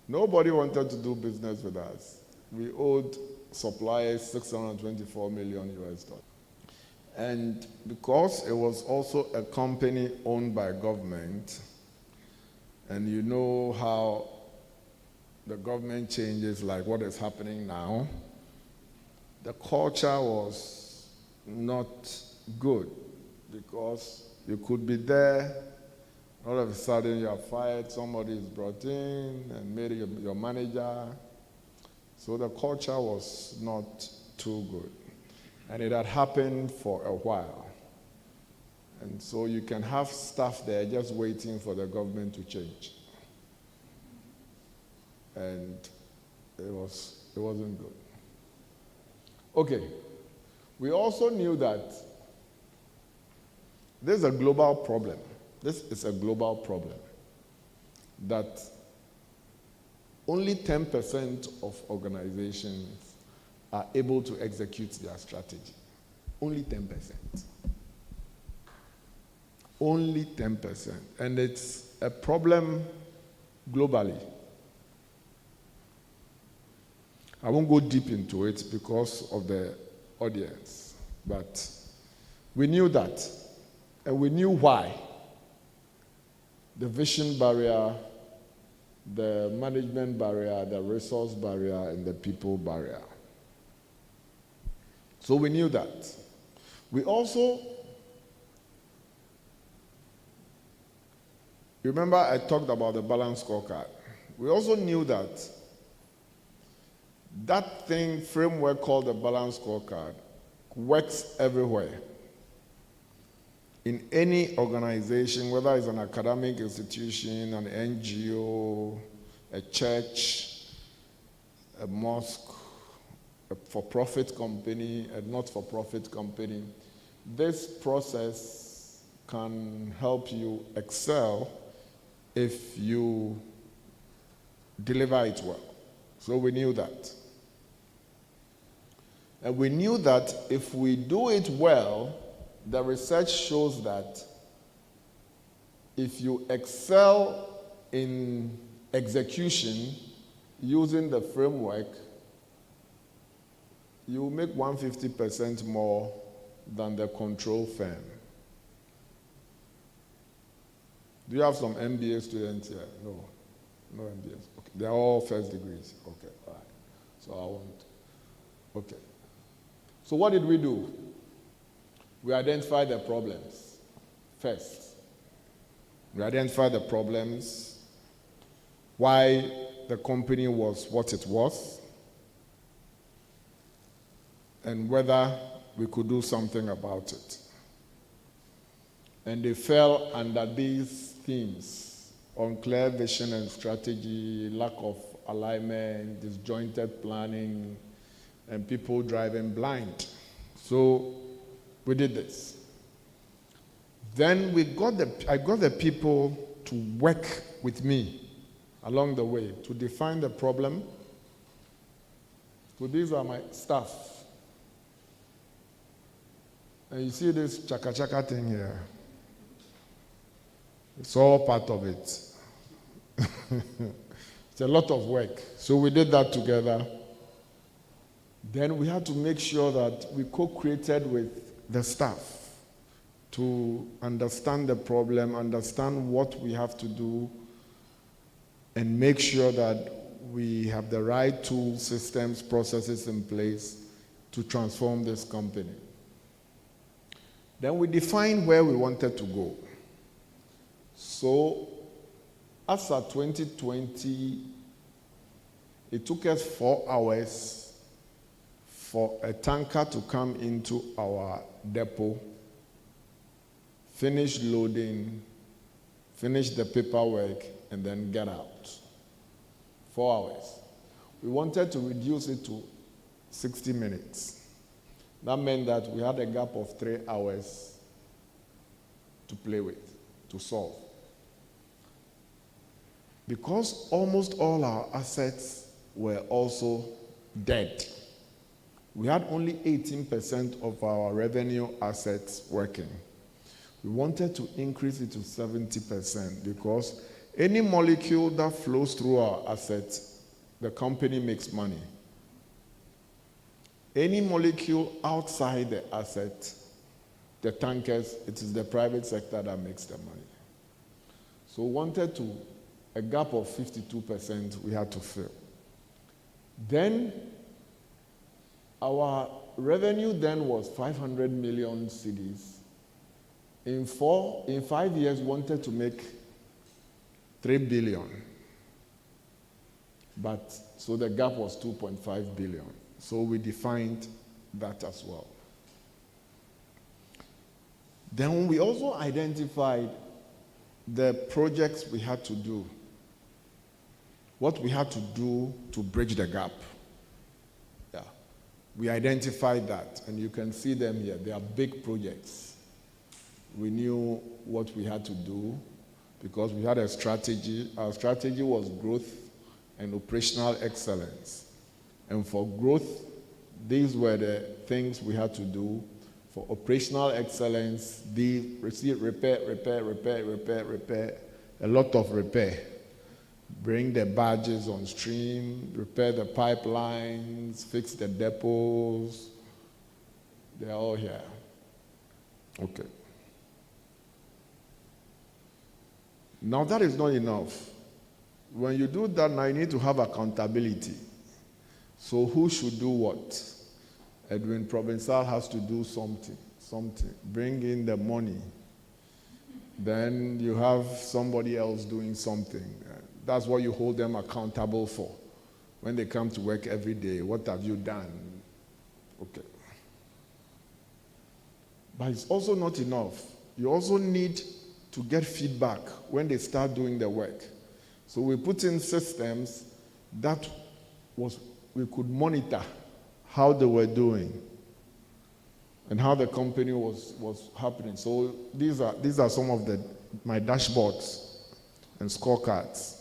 [SPEAKER 3] Nobody wanted to do business with us. We owed suppliers 624 million US dollars. And because it was also a company owned by government, and you know how the government changes, like what is happening now, the culture was not good, because you could be there, all of a sudden you are fired, somebody is brought in and made your manager. So the culture was not too good. And it had happened for a while. And so you can have staff there just waiting for the government to change. And it wasn't good. Okay. We also knew that this is a global problem. This is a global problem. That only 10% of organizations are able to execute their strategy. Only 10%. Only 10%. And it's a problem globally. I won't go deep into it because of the audience, but we knew that, and we knew why. The vision barrier, the management barrier, the resource barrier, and the people barrier. So we knew that. We also, remember I talked about the balanced scorecard. We also knew that that framework called the balanced scorecard works everywhere. In any organization, whether it's an academic institution, an NGO, a church, a mosque, a for-profit company, a not-for-profit company, this process can help you excel if you deliver it well. So we knew that. And we knew that if we do it well, the research shows that if you excel in execution using the framework, you make 150% more than the control firm. Do you have some MBA students here? No. No MBAs. Okay. They're all first degrees. Okay. All right. So I want. Okay. So what did we do? We identified the problems first. We identified the problems, why the company was what it was, and whether we could do something about it. And they fell under these themes: unclear vision and strategy, lack of alignment, disjointed planning, and people driving blind. So we did this. Then I got the people to work with me along the way to define the problem. So these are my staff. And you see this chaka-chaka thing here. It's all part of it. It's a lot of work. So we did that together. Then we had to make sure that we co-created with the staff to understand the problem, understand what we have to do, and make sure that we have the right tools, systems, processes in place to transform this company. Then we defined where we wanted to go. So, as of 2020, it took us 4 hours for a tanker to come into our depot, finish loading, finish the paperwork, and then get out. 4 hours. We wanted to reduce it to 60 minutes. That meant that we had a gap of 3 hours to play with, to solve. Because almost all our assets were also dead, we had only 18% of our revenue assets working. We wanted to increase it to 70% because any molecule that flows through our assets, the company makes money. Any molecule outside the asset, the tankers, it is the private sector that makes the money. So we wanted a gap of 52% we had to fill. Then our revenue then was 500 million cedis. In 5 years, we wanted to make 3 billion. But so the gap was 2.5 billion. So we defined that as well. Then we also identified the projects we had to do, what we had to do to bridge the gap. Yeah. We identified that, and you can see them here. They are big projects. We knew what we had to do because we had a strategy. Our strategy was growth and operational excellence. And for growth, these were the things we had to do. For operational excellence, repair, a lot of repair. Bring the barges on stream, repair the pipelines, fix the depots. They're all here. Okay. Now that is not enough. When you do that, now you need to have accountability. So who should do what? Edwin Provencal has to do something. Bring in the money. Then you have somebody else doing something. That's what you hold them accountable for. When they come to work every day, what have you done? Okay. But it's also not enough. You also need to get feedback when they start doing the work. So we put in systems that we could monitor how they were doing and how the company was happening. So these are some of my dashboards and scorecards.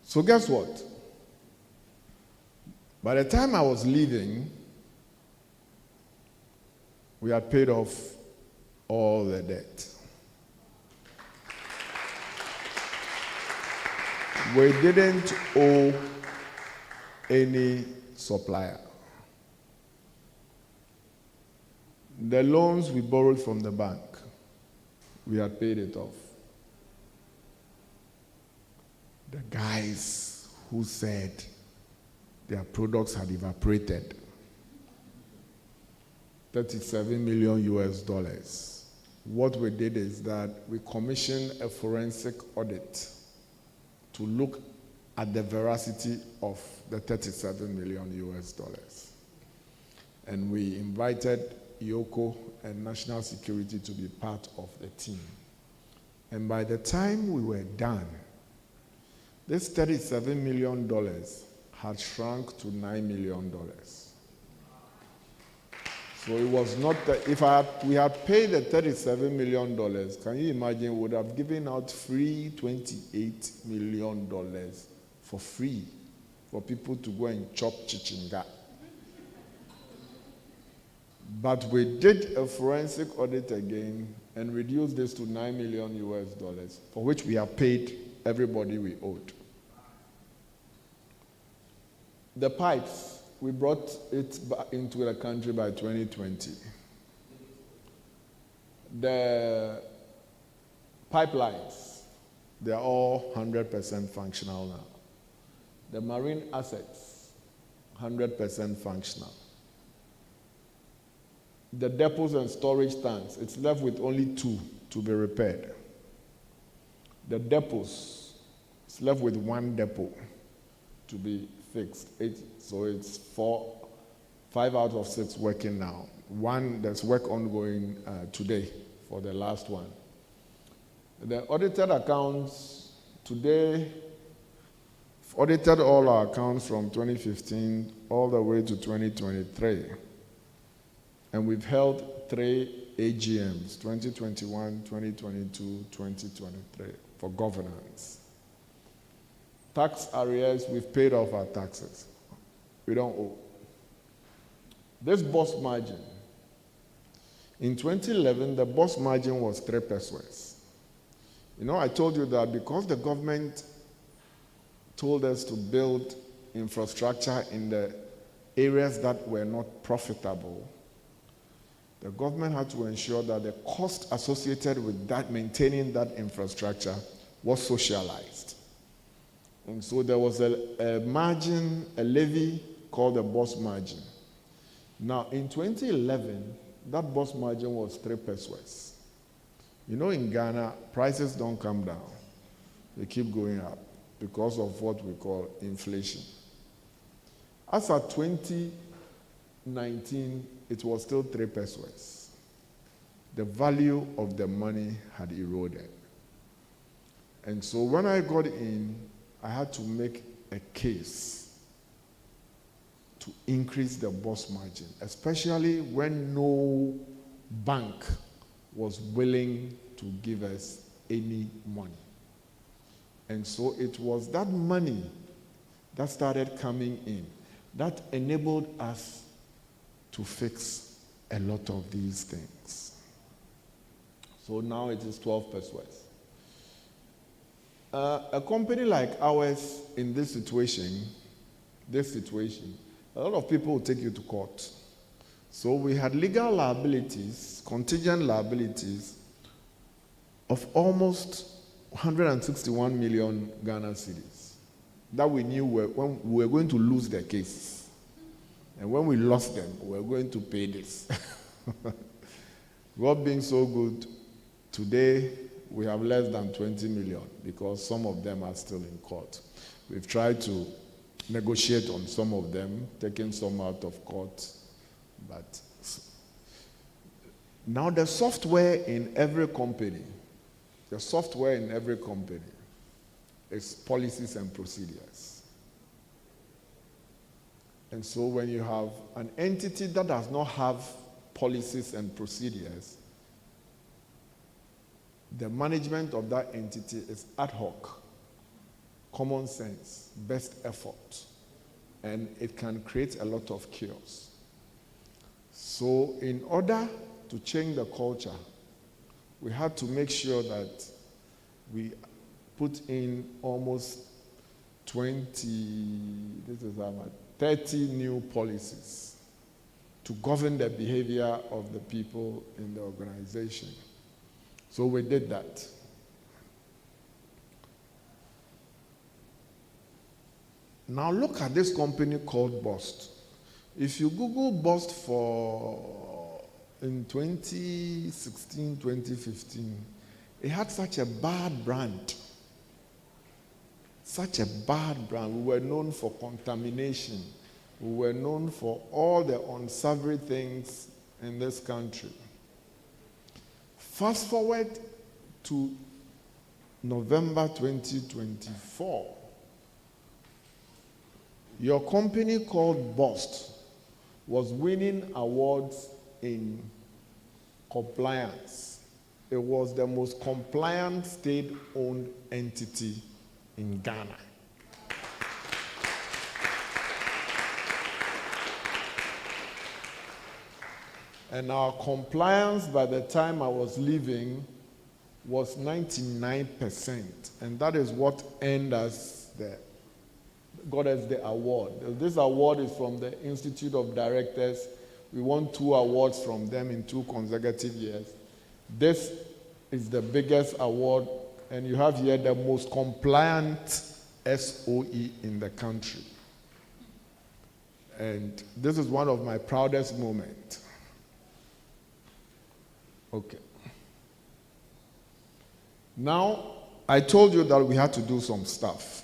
[SPEAKER 3] So guess what? By the time I was leaving, we had paid off all the debt. We didn't owe any supplier. The loans we borrowed from the bank, we had paid it off. The guys who said their products had evaporated, 37 million US dollars. What we did is that we commissioned a forensic audit to look at the veracity of the 37 million US dollars. And we invited Yoko and National Security to be part of the team. And by the time we were done, this $37 million had shrunk to $9 million. So it was not that we had paid the $37 million, can you imagine, we would have given out free $28 million for free for people to go and chop chichinga. But we did a forensic audit again and reduced this to $9 million US dollars, for which we have paid everybody we owed. The pipes, we brought it back into the country by 2020. The pipelines, they are all 100% functional now. The marine assets, 100% functional. The depots and storage tanks, it's left with only 2 to be repaired. The depots, it's left with 1 depot to be fixed. So it's 5 out of 6 working now. 1, there's work ongoing today for the last one. The audited accounts today, audited all our accounts from 2015 all the way to 2023. And we've held 3 AGMs, 2021, 2022, 2023, for governance. Tax arrears, we've paid off our taxes. We don't owe. This boss margin, in 2011, the boss margin was 3 pesos. You know, I told you that because the government told us to build infrastructure in the areas that were not profitable, the government had to ensure that the cost associated with that, maintaining that infrastructure, was socialized. And so there was a margin, a levy called the boss margin. Now, in 2011, that boss margin was 3 pesos. You know, in Ghana, prices don't come down. They keep going up because of what we call inflation. As of 2019, it was still 3 pesos. The value of the money had eroded. And so when I got in, I had to make a case to increase the boss margin, especially when no bank was willing to give us any money. And so it was that money that started coming in that enabled us to fix a lot of these things. So now it is 12 pesos. A company like ours in this situation, a lot of people will take you to court. So we had legal liabilities, contingent liabilities of almost 161 million Ghana cedis that we knew we were going to lose the case. And when we lost them, we were going to pay this. God being so good, today we have less than 20 million because some of them are still in court. We've tried to negotiate on some of them, taking some out of court. But now the software in every company is policies and procedures. And so when you have an entity that does not have policies and procedures, the management of that entity is ad hoc, common sense, best effort, and it can create a lot of chaos. So in order to change the culture, we had to make sure that we put in almost 30 new policies to govern the behavior of the people in the organization. So we did that. Now look at this company called Bust. If you Google Bust in 2016, 2015, it had such a bad brand. Such a bad brand. We were known for contamination. We were known for all the unsavory things in this country. Fast forward to November 2024. Your company called Bust was winning awards in compliance. It was the most compliant state-owned entity in Ghana. And our compliance by the time I was leaving was 99%. And that is what got us the award. This award is from the Institute of Directors. We won 2 awards from them in 2 consecutive years. This is the biggest award, and you have here the most compliant SOE in the country. And this is one of my proudest moments. Okay. Now, I told you that we had to do some stuff.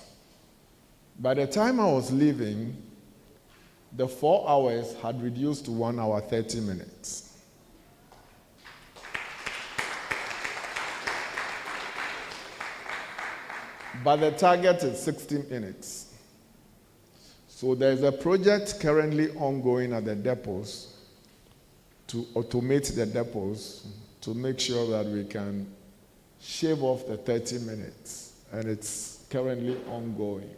[SPEAKER 3] By the time I was leaving, the 4 hours had reduced to 1 hour 30 minutes. But the target is 60 minutes. So there's a project currently ongoing at the depots to automate the depots to make sure that we can shave off the 30 minutes. And it's currently ongoing.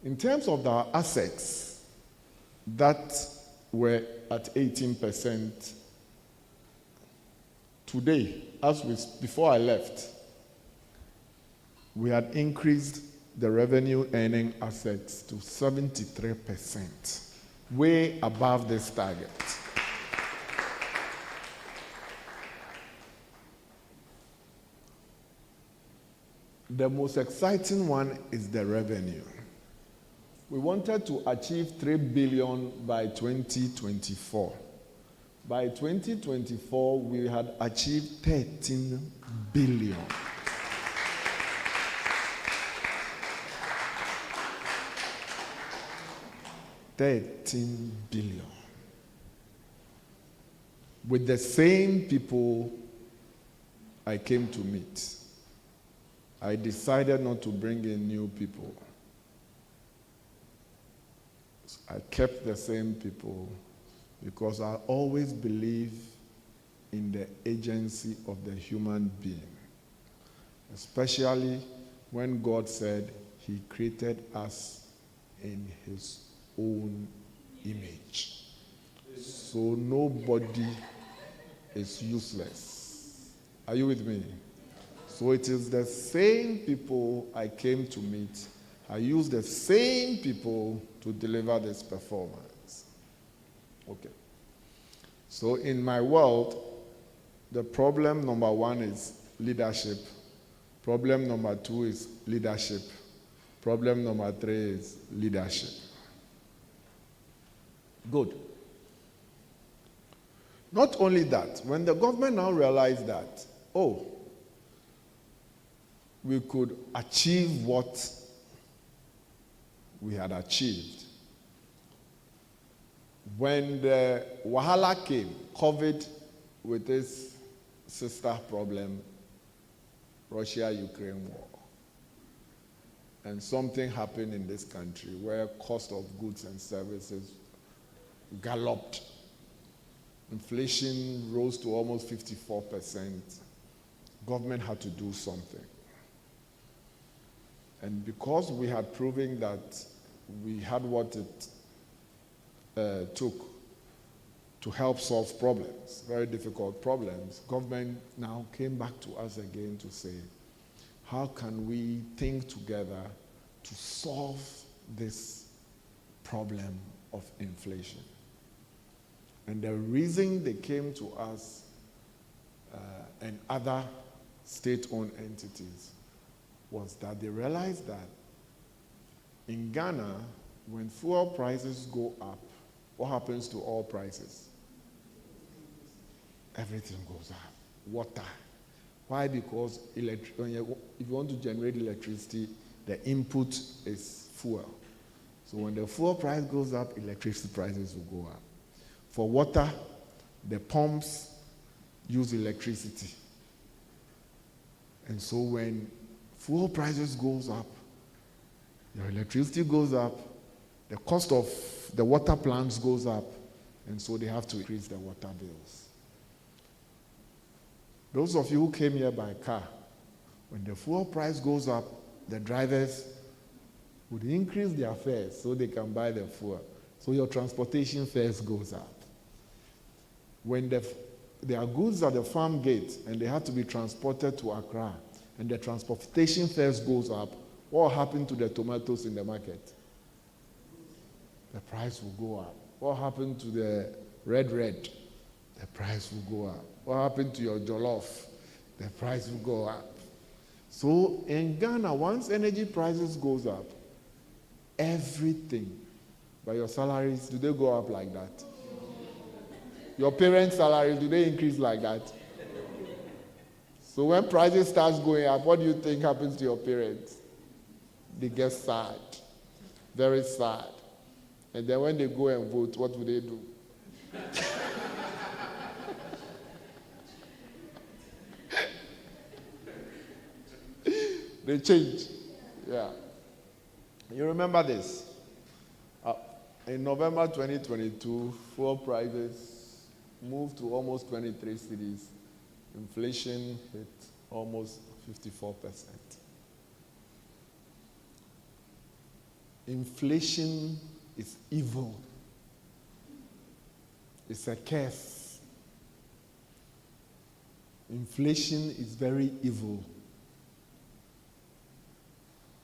[SPEAKER 3] In terms of our assets that were at 18%, today, before I left, we had increased the revenue earning assets to 73%, way above this target. The most exciting one is the revenue. We wanted to achieve 3 billion by 2024. By 2024, we had achieved 13 billion. $13 billion. With the same people I came to meet. I decided not to bring in new people. I kept the same people because I always believe in the agency of the human being, especially when God said he created us in his own image. So nobody is useless. Are you with me? So it is the same people I came to meet. I use the same people to deliver this performance. Okay. So in my world, the problem number 1 is leadership. Problem number 2 is leadership. Problem number 3 is leadership. Good. Not only that, when the government now realized that, we could achieve what we had achieved. When the Wahala came, COVID with this sister problem, Russia-Ukraine war, and something happened in this country where cost of goods and services galloped. Inflation rose to almost 54%. Government had to do something. And because we had proven that we had what it took to help solve problems, very difficult problems, government now came back to us again to say, how can we think together to solve this problem of inflation. And the reason they came to us and other state-owned entities was that they realized that in Ghana, when fuel prices go up, what happens to all prices? Everything goes up. Water. Why? Because if you want to generate electricity, the input is fuel. So when the fuel price goes up, electricity prices will go up. For water, the pumps use electricity. And so when fuel prices goes up, your electricity goes up, the cost of the water plants goes up, and so they have to increase the water bills. Those of you who came here by car, when the fuel price goes up, the drivers would increase their fares so they can buy the fuel. So your transportation fares goes up. When there are goods at the farm gate and they have to be transported to Accra, and the transportation fares goes up, what happened to the tomatoes in the market? The price will go up. What happened to the red? The price will go up. What happened to your jollof? The price will go up. So in Ghana, once energy prices goes up, everything, but your salaries, do they go up like that? Your parents' salaries, do they increase like that? So when prices starts going up, what do you think happens to your parents? They get sad, very sad. And then when they go and vote, what do they do? They change. Yeah. You remember this? In November 2022, fuel prices moved to almost 23 cities. Inflation hit almost 54%. Inflation is evil. It's a curse. Inflation is very evil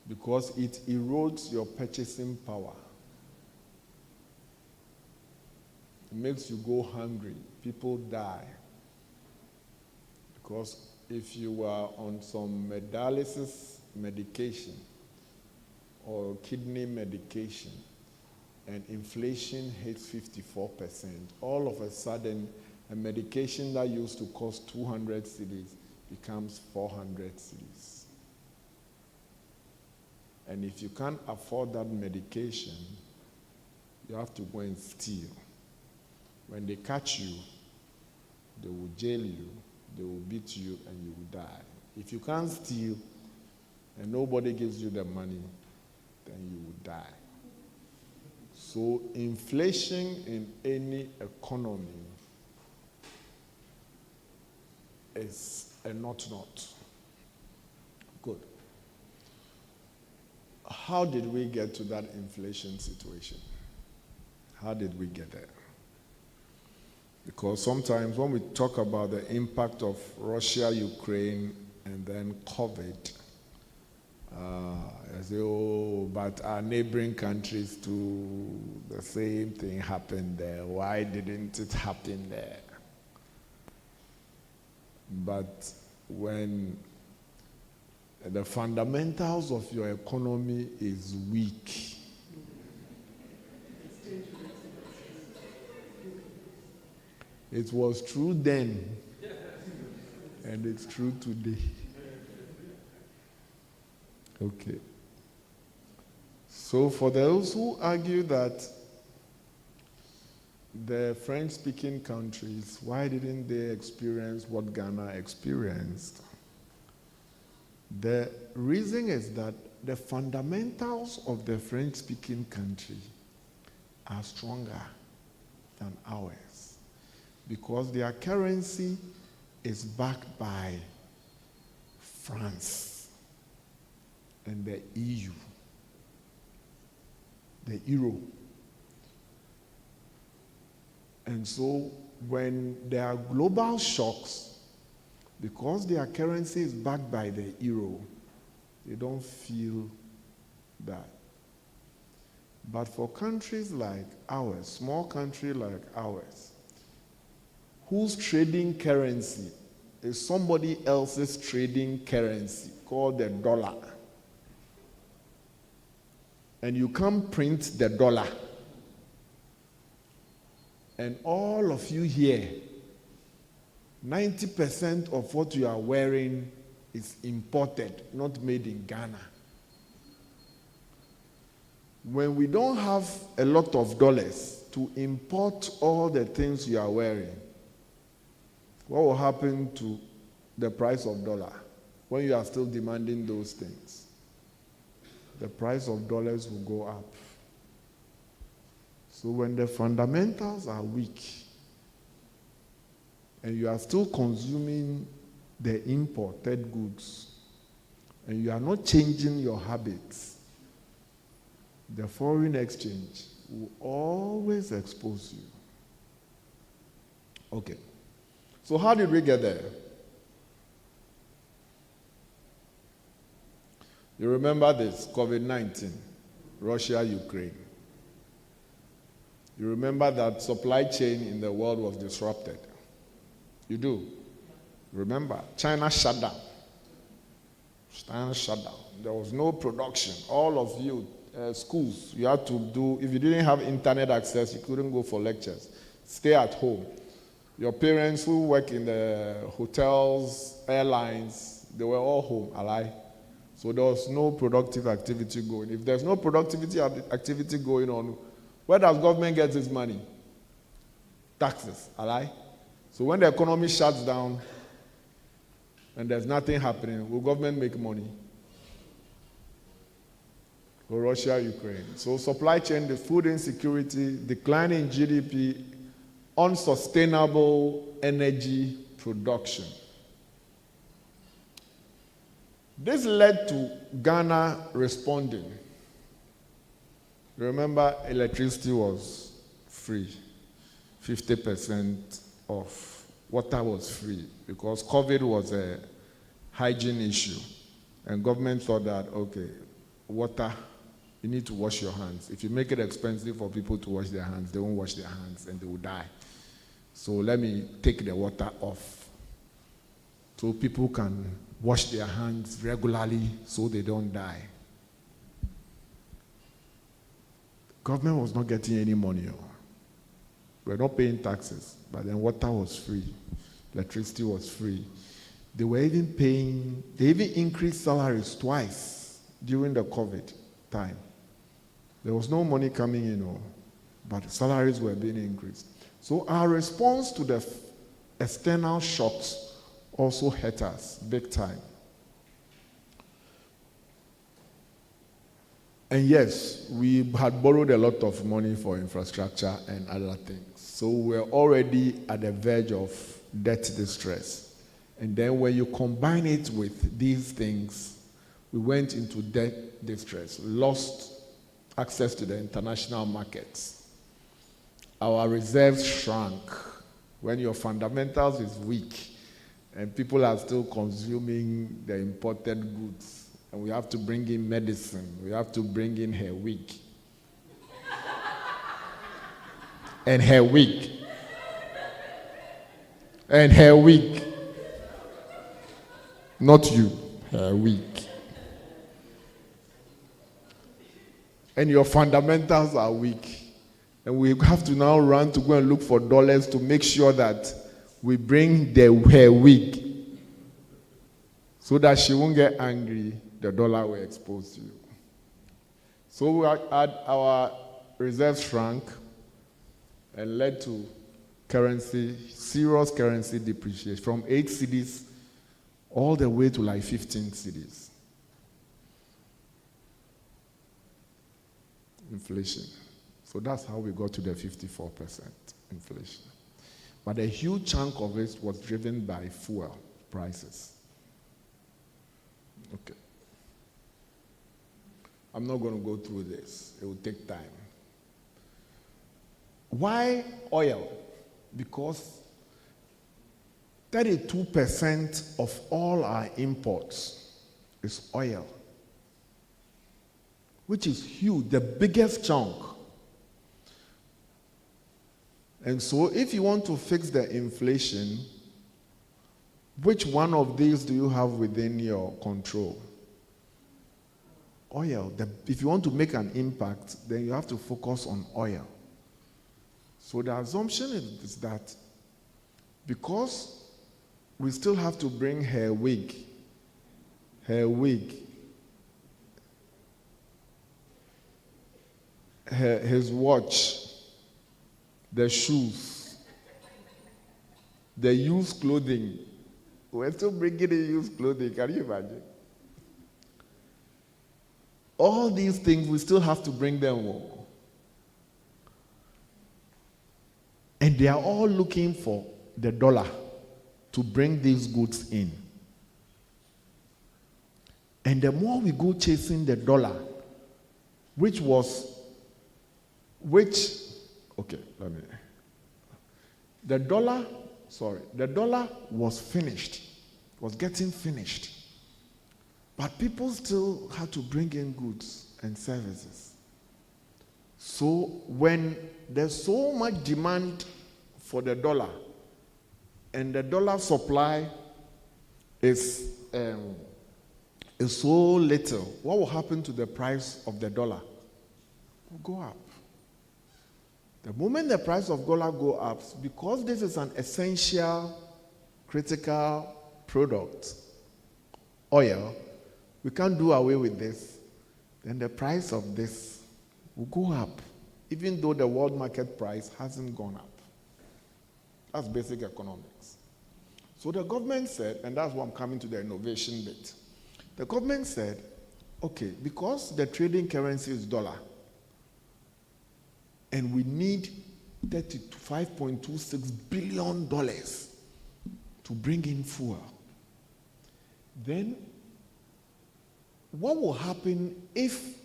[SPEAKER 3] because it erodes your purchasing power. It makes you go hungry. People die. Because if you are on some dialysis medication or kidney medication and inflation hits 54%, all of a sudden a medication that used to cost 200 cedis becomes 400 cedis. And if you can't afford that medication, you have to go and steal. When they catch you, they will jail you, they will beat you, and you will die. If you can't steal and nobody gives you the money, then you will die. So inflation in any economy is a not. Good. How did we get to that inflation situation? How did we get there? Because sometimes when we talk about the impact of Russia, Ukraine, and then COVID, I say, oh, but our neighboring countries too, the same thing happened there. Why didn't it happen there? But when the fundamentals of your economy is weak, it was true then, and it's true today. Okay. So for those who argue that the French-speaking countries, why didn't they experience what Ghana experienced? The reason is that the fundamentals of the French-speaking country are stronger than ours because their currency is backed by France and the EU, the euro. And so when there are global shocks, because their currency is backed by the euro, they don't feel that. But for countries like ours, small country like ours, whose trading currency is somebody else's trading currency called the dollar, and you can't print the dollar, and all of you here, 90% of what you are wearing is imported, not made in Ghana. When we don't have a lot of dollars to import all the things you are wearing, what will happen to the price of dollar when you are still demanding those things? The price of dollars will go up. So when the fundamentals are weak and you are still consuming the imported goods and you are not changing your habits, the foreign exchange will always expose you. Okay. So how did we get there? You remember this, COVID-19, Russia, Ukraine. You remember that supply chain in the world was disrupted. You do? Remember, China shut down. China shut down. There was no production. All of you, schools, you had to do, if you didn't have internet access, you couldn't go for lectures. Stay at home. Your parents who work in the hotels, airlines, they were all home, alive. So there was no productive activity going. If there's no productivity activity going on, where does government get its money? Taxes, alive. So when the economy shuts down and there's nothing happening, will government make money? For Russia, Ukraine. So supply chain, the food insecurity, decline in GDP, unsustainable energy production. This led to Ghana responding. Remember, electricity was free, 50% off. Water was free because COVID was a hygiene issue. And government thought that, okay, water, you need to wash your hands. If you make it expensive for people to wash their hands, they won't wash their hands and they will die. So let me take the water off so people can wash their hands regularly so they don't die. Government was not getting any money. We were not paying taxes, but then water was free. Electricity was free. They even increased salaries twice during the COVID time. There was no money coming in, but salaries were being increased. So our response to the external shocks also hurt us big time. And yes, we had borrowed a lot of money for infrastructure and other things. So we're already at the verge of debt distress. And then when you combine it with these things, we went into debt distress, lost access to the international markets. Our reserves shrank. When your fundamentals is weak and people are still consuming the imported goods, and we have to bring in medicine, we have to bring in her wig. And her wig. And her wig. Not you, her wig. And your fundamentals are weak. And we have to now run to go and look for dollars to make sure that we bring her wig so that she won't get angry. The dollar will expose you. So we had our reserves shrank and led to serious currency depreciation from 8 cedis all the way to like 15 cedis. Inflation. So that's how we got to the 54% inflation. But a huge chunk of it was driven by fuel prices. Okay. I'm not going to go through this. It will take time. Why oil? Because 32% of all our imports is oil. which is huge, the biggest chunk. And so if you want to fix the inflation, which one of these do you have within your control? Oil. If you want to make an impact, then you have to focus on oil. So the assumption is that because we still have to bring her wig, his watch, the shoes, the used clothing. We're still bringing in used clothing. Can you imagine? All these things, we still have to bring them all. And they are all looking for the dollar to bring these goods in. And the more we go chasing the dollar, the dollar was finished, was getting finished. But people still had to bring in goods and services. So when there's so much demand for the dollar, and the dollar supply is so little, what will happen to the price of the dollar? It will go up. The moment the price of dollar go up, because this is an essential, critical product, oil, we can't do away with this, then the price of this will go up, even though the world market price hasn't gone up. That's basic economics. So the government said, and that's why I'm coming to the innovation bit. The government said, okay, because the trading currency is dollar, and we need $35.26 billion to bring in fuel, then what will happen if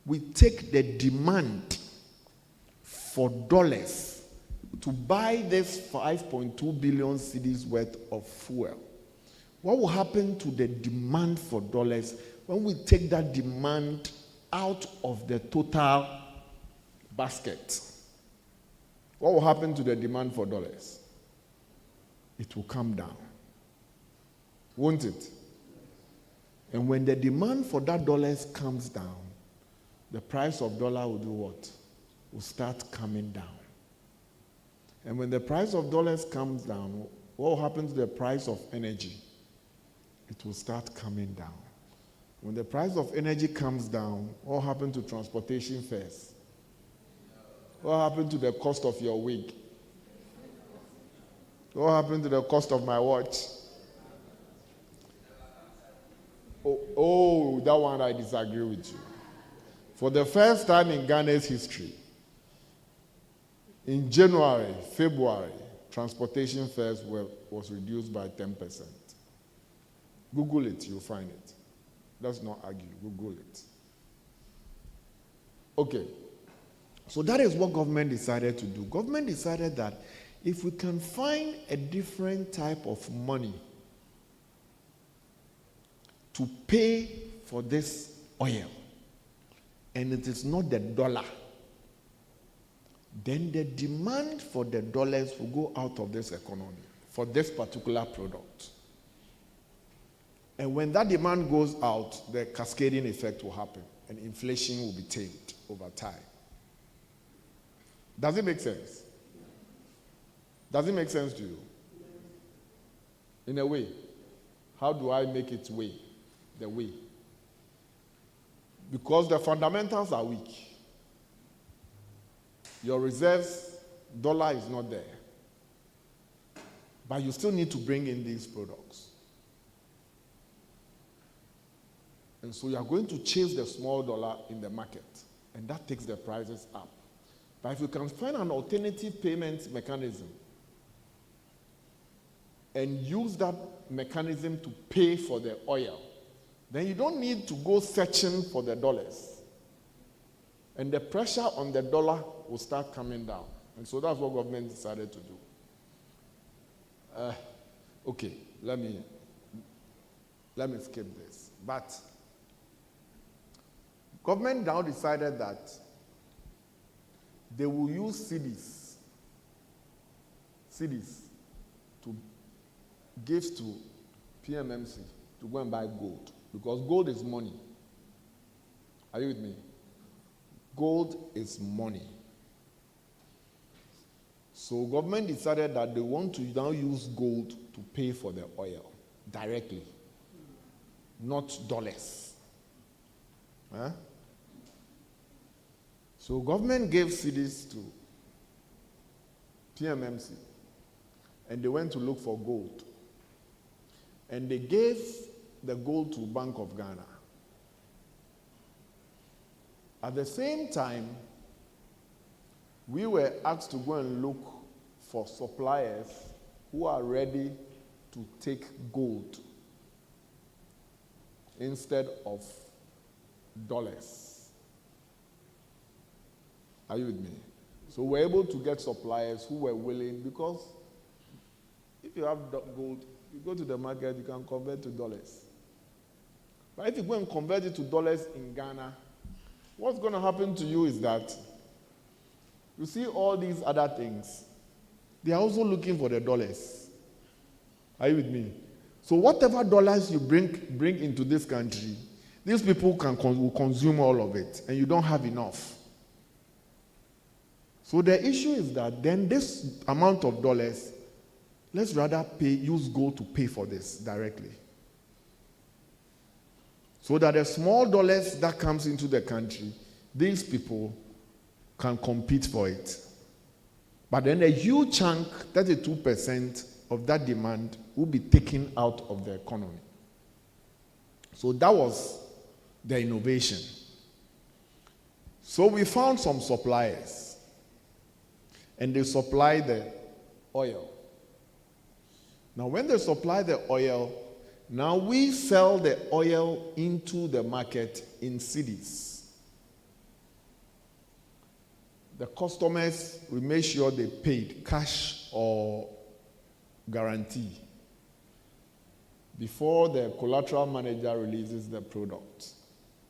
[SPEAKER 3] we take the demand for dollars to buy this 5.2 billion cedis worth of fuel? What will happen to the demand for dollars when we take that demand out of the total basket? What will happen to the demand for dollars? It will come down, won't it? And when the demand for that dollars comes down, the price of dollar will do what? Will start coming down. And when the price of dollars comes down, what will happen to the price of energy? It will start coming down. When the price of energy comes down, what will happen to transportation fares? What will happen to the cost of your wig? What will happen to the cost of my watch? Oh, that one I disagree with you. For the first time in Ghana's history, in January, February, transportation fares was reduced by 10%. Google it, you'll find it. Let's not argue, Google it. Okay, so that is what government decided to do. Government decided that if we can find a different type of money to pay for this oil, and it is not the dollar, then the demand for the dollars will go out of this economy for this particular product. And when that demand goes out, the cascading effect will happen, and inflation will be tamed over time. Does it make sense? Does it make sense to you? In a way. How do I make it the way? Because the fundamentals are weak. Your reserves, dollar is not there. But you still need to bring in these products. And so you are going to chase the small dollar in the market, and that takes the prices up. But if you can find an alternative payment mechanism and use that mechanism to pay for the oil, then you don't need to go searching for the dollars. And the pressure on the dollar will start coming down. And so that's what government decided to do. Okay, let me skip this. But Government now decided that they will use cedis to give to PMMC to go and buy gold, because gold is money. Are you with me? Gold is money. So government decided that they want to now use gold to pay for the oil directly, not dollars. Huh? So government gave cedis to PMMC, and they went to look for gold. And they gave the gold to Bank of Ghana. At the same time, we were asked to go and look for suppliers who are ready to take gold instead of dollars. Are you with me? So we're able to get suppliers who were willing, because if you have gold, you go to the market, you can convert to dollars. But if you go and convert it to dollars in Ghana, what's going to happen to you is that you see all these other things, they are also looking for the dollars. Are you with me? So whatever dollars you bring into this country, these people will consume all of it, and you don't have enough. So the issue is that then this amount of dollars, let's rather use gold to pay for this directly. So that the small dollars that comes into the country, these people can compete for it. But then a huge chunk, 32% of that demand, will be taken out of the economy. So that was the innovation. So we found some suppliers, and they supply the oil. Now when they supply the oil, now we sell the oil into the market in cedis. The customers, we make sure they paid cash or guarantee before the collateral manager releases the product.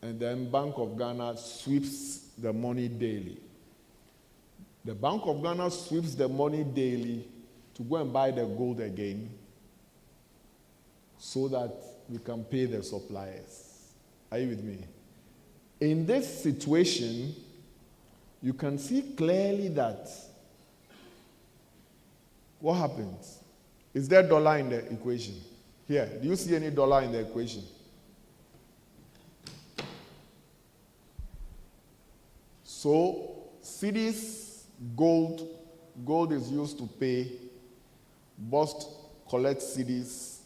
[SPEAKER 3] And then Bank of Ghana sweeps the money daily. The Bank of Ghana sweeps the money daily to go and buy the gold again so that we can pay the suppliers. Are you with me? In this situation, you can see clearly that what happens? Is there dollar in the equation? Here, do you see any dollar in the equation? So, cedis, gold is used to pay. Bust collects cedis,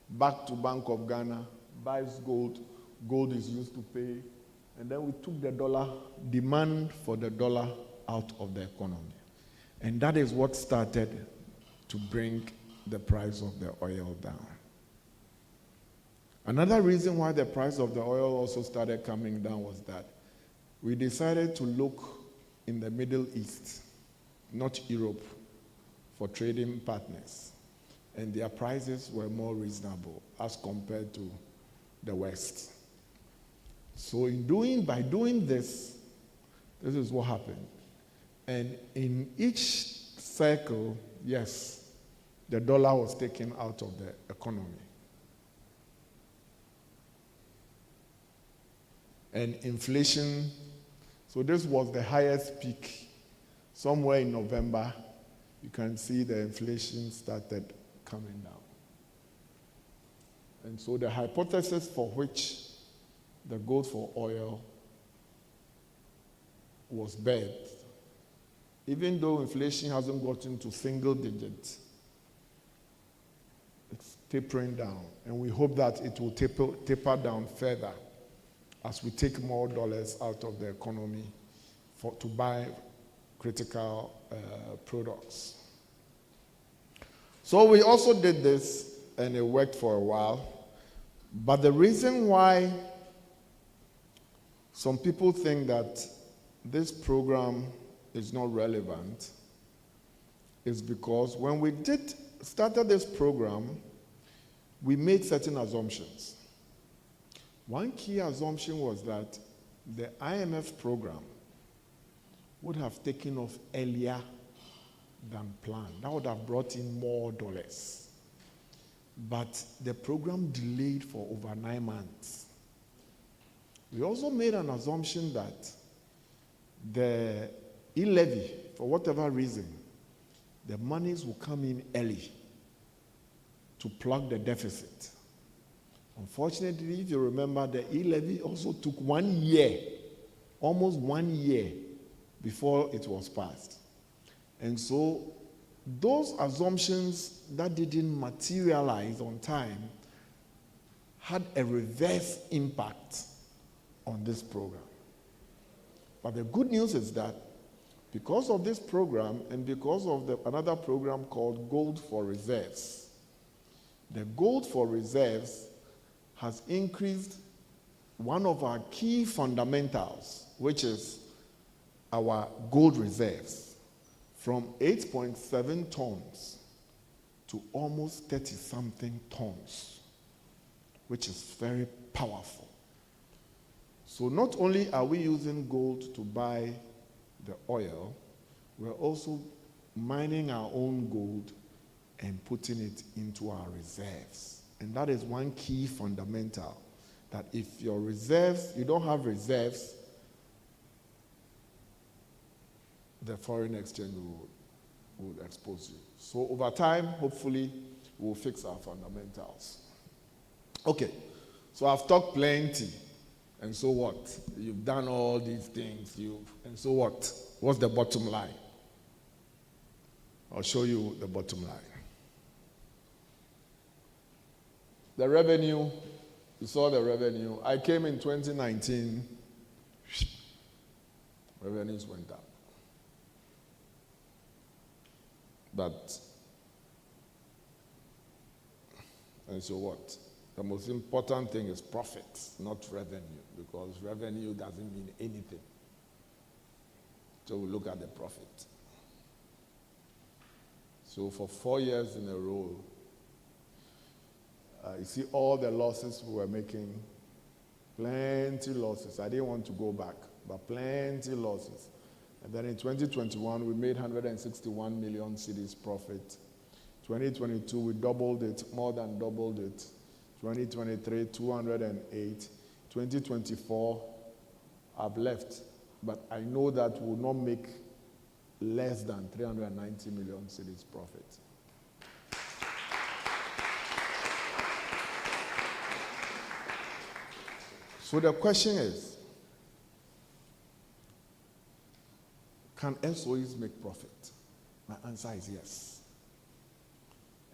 [SPEAKER 3] back to Bank of Ghana, buys gold is used to pay. And then we took the dollar, demand for the dollar out of the economy. And that is what started to bring the price of the oil down. Another reason why the price of the oil also started coming down was that we decided to look in the Middle East, not Europe, for trading partners. And their prices were more reasonable as compared to the West. So by doing this is what happened. And in each cycle, yes, the dollar was taken out of the economy. And inflation, so this was the highest peak. Somewhere in November, you can see the inflation started coming down. And so the hypothesis for which the gold for oil was birthed, even though inflation hasn't gotten to single digits, it's tapering down. And we hope that it will taper down further as we take more dollars out of the economy to buy critical products. So we also did this, and it worked for a while. But the reason why some people think that this program is not relevant is because when we started this program, we made certain assumptions. One key assumption was that the IMF program would have taken off earlier than planned. That would have brought in more dollars. But the program delayed for over 9 months. We also made an assumption that the e-levy, for whatever reason, the monies will come in early to plug the deficit. Unfortunately, if you remember, the e-levy also took 1 year, almost 1 year, before it was passed. And so those assumptions that didn't materialize on time had a reverse impact on this program. But the good news is that because of this program and because of another program called Gold for Reserves, the Gold for Reserves has increased one of our key fundamentals, which is our gold reserves, from 8.7 tons to almost 30-something tons, which is very powerful. So not only are we using gold to buy the oil, we're also mining our own gold and putting it into our reserves. And that is one key fundamental, that if your reserves, you don't have reserves, the foreign exchange will expose you. So over time, hopefully, we'll fix our fundamentals. Okay, so I've talked plenty. And so what? You've done all these things. And so what? What's the bottom line? I'll show you the bottom line. The revenue, you saw the revenue. I came in 2019, revenues went up. But, and so what? The most important thing is profits, not revenue, because revenue doesn't mean anything. So we look at the profit. So for 4 years in a row, you see all the losses we were making, plenty losses. I didn't want to go back, but plenty losses. And then in 2021, we made 161 million cedis profit. 2022, we doubled it, more than doubled it. 2023, 208. 2024, I've left. But I know that we'll not make less than 390 million cedis profit. So the question is, can SOEs make profit? My answer is yes.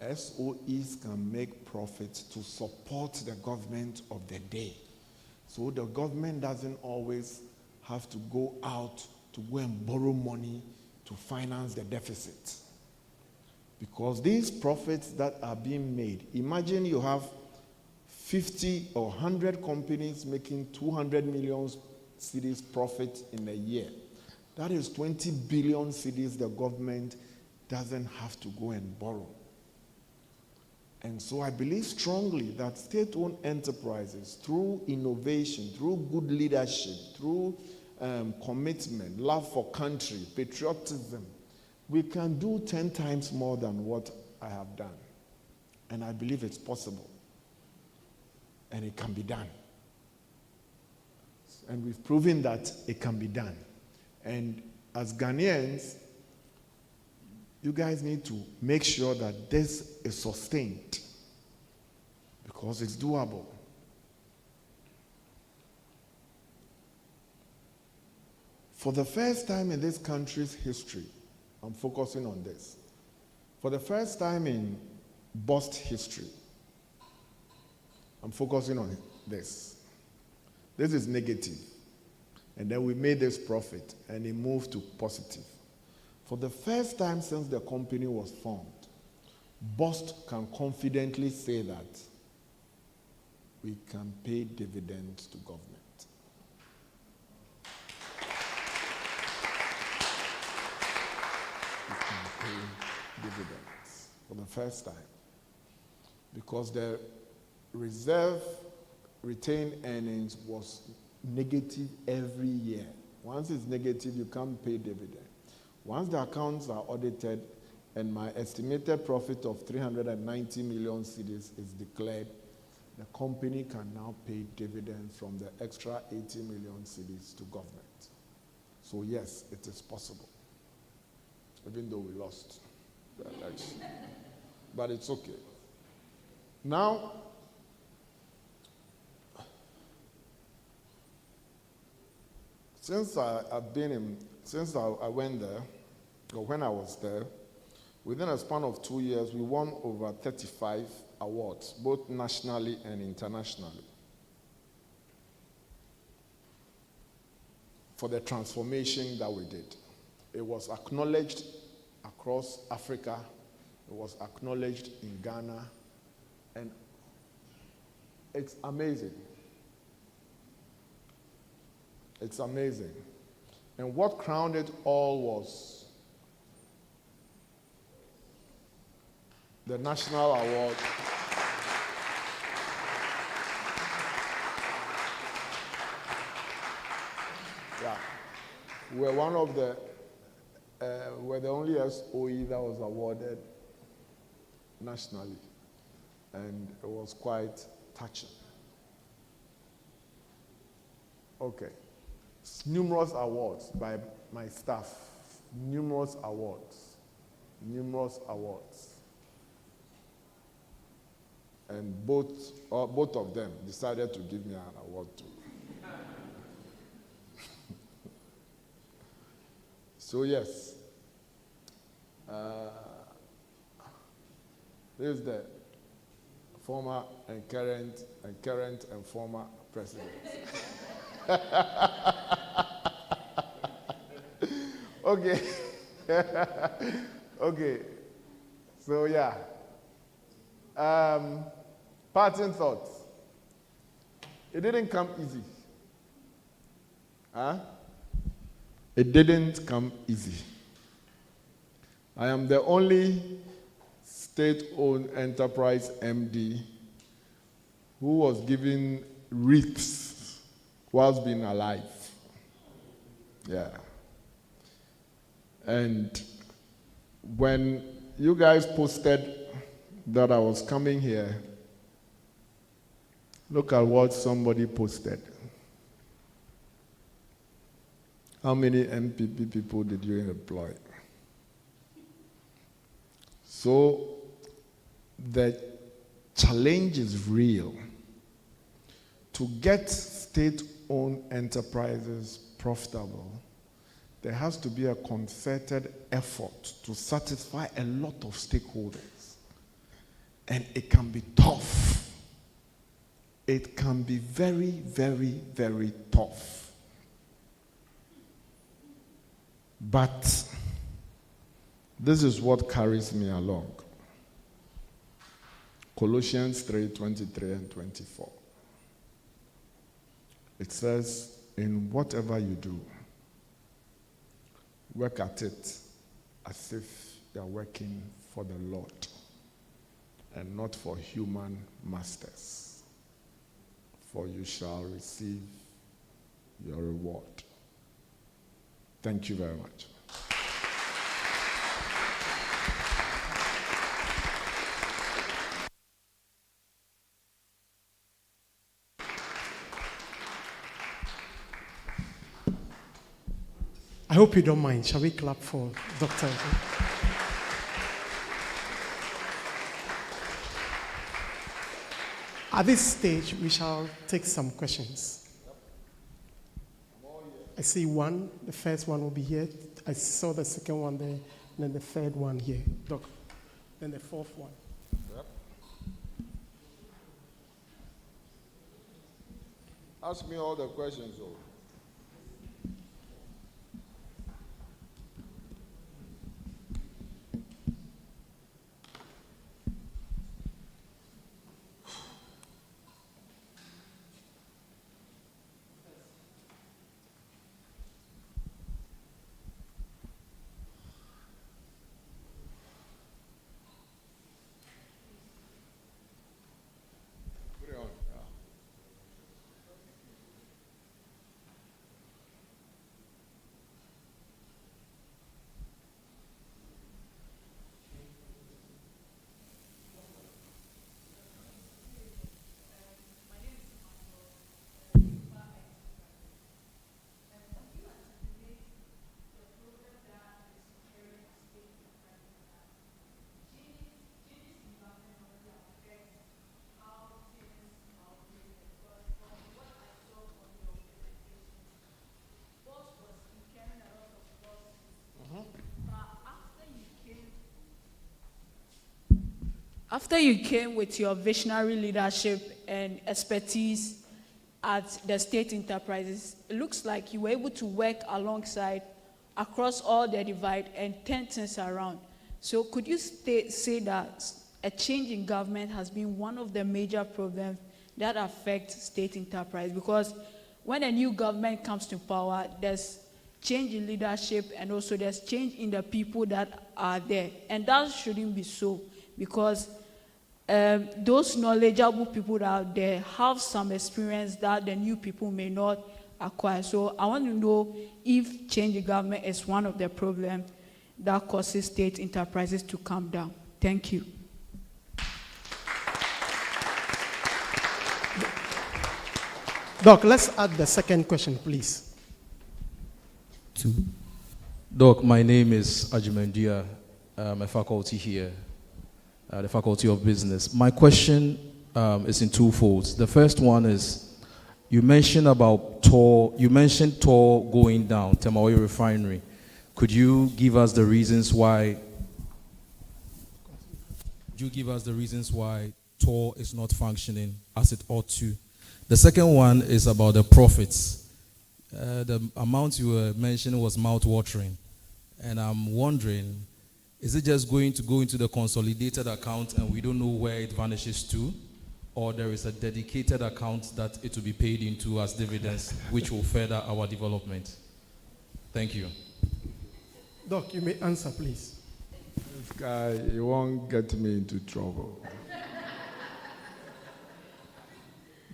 [SPEAKER 3] SOEs can make profit to support the government of the day. So the government doesn't always have to go out to go and borrow money to finance the deficit. Because these profits that are being made, imagine you have 50 or 100 companies making 200 million cedis profit in a year. That is 20 billion cedis the government doesn't have to go and borrow. And so I believe strongly that state-owned enterprises, through innovation, through good leadership, through commitment, love for country, patriotism, we can do 10 times more than what I have done. And I believe it's possible. And it can be done. And we've proven that it can be done. And as Ghanaians, you guys need to make sure that this is sustained, because it's doable. For the first time in this country's history, I'm focusing on this. For the first time in bust history, I'm focusing on this. This is negative. And then we made this profit, and it moved to positive. For the first time since the company was formed, Bust can confidently say that we can pay dividends to government. We can pay dividends for the first time. Because the reserve retained earnings was negative every year. Once it's negative, you can't pay dividend. Once the accounts are audited and my estimated profit of 390 million cedis is declared, the company can now pay dividends from the extra 80 million cedis to government. So yes, it is possible, even though we lost the election. But it's okay. Now, since I went there, or when I was there, within a span of 2 years, we won over 35 awards, both nationally and internationally, for the transformation that we did. It was acknowledged across Africa. It was acknowledged in Ghana. And it's amazing. It's amazing. And what crowned it all was the national award. Yeah. We're one of the, we're the only SOE that was awarded nationally. And it was quite touching. Okay. Numerous awards by my staff. Numerous awards. And both of them decided to give me an award too. So yes, this is the former and current and former president. Okay. Okay. So yeah. Parting thoughts. It didn't come easy. Huh? It didn't come easy. I am the only state-owned enterprise MD who was given wreaths whilst being alive. Yeah. And when you guys posted that I was coming here, look at what somebody posted. How many MPP people did you employ? So the challenge is real. To get state-owned enterprises profitable, there has to be a concerted effort to satisfy a lot of stakeholders. And it can be tough. It can be very, very, very tough. But this is what carries me along. Colossians 3:23 and 24. It says, in whatever you do, work at it as if you are working for the Lord and not for human masters, for you shall receive your reward. Thank you very much.
[SPEAKER 1] I hope you don't mind. Shall we clap for Dr. Edwin? At this stage, we shall take some questions. I see one. The first one will be here. I saw the second one there, and then the third one here. Doc. Then the fourth one.
[SPEAKER 3] Yep. Ask me all the questions, though.
[SPEAKER 4] After you came with your visionary leadership and expertise at the state enterprises, it looks like you were able to work alongside across all the divide and turn things around. So could you say that a change in government has been one of the major problems that affect state enterprise? Because when a new government comes to power, there's change in leadership and also there's change in the people that are there. And that shouldn't be so, because those knowledgeable people out there have some experience that the new people may not acquire. So I want to know if change in government is one of the problems that causes state enterprises to come down. Thank you.
[SPEAKER 1] Doc, let's add the second question, please.
[SPEAKER 5] Doc, my name is Ajimendia. I'm a faculty here at the Faculty of Business. My question is in two folds. The first one is, you mentioned about Tor going down, Temawe Refinery. Could you give us the reasons why? Could you give us the reasons why Tor is not functioning as it ought to? The second one is about the profits. The amount you were mentioning was mouth-watering, and I'm wondering, is it just going to go into the consolidated account and we don't know where it vanishes to, or there is a dedicated account that it will be paid into as dividends, which will further our development? Thank you.
[SPEAKER 1] Doc, you may answer, please.
[SPEAKER 3] This guy, he won't get me into trouble.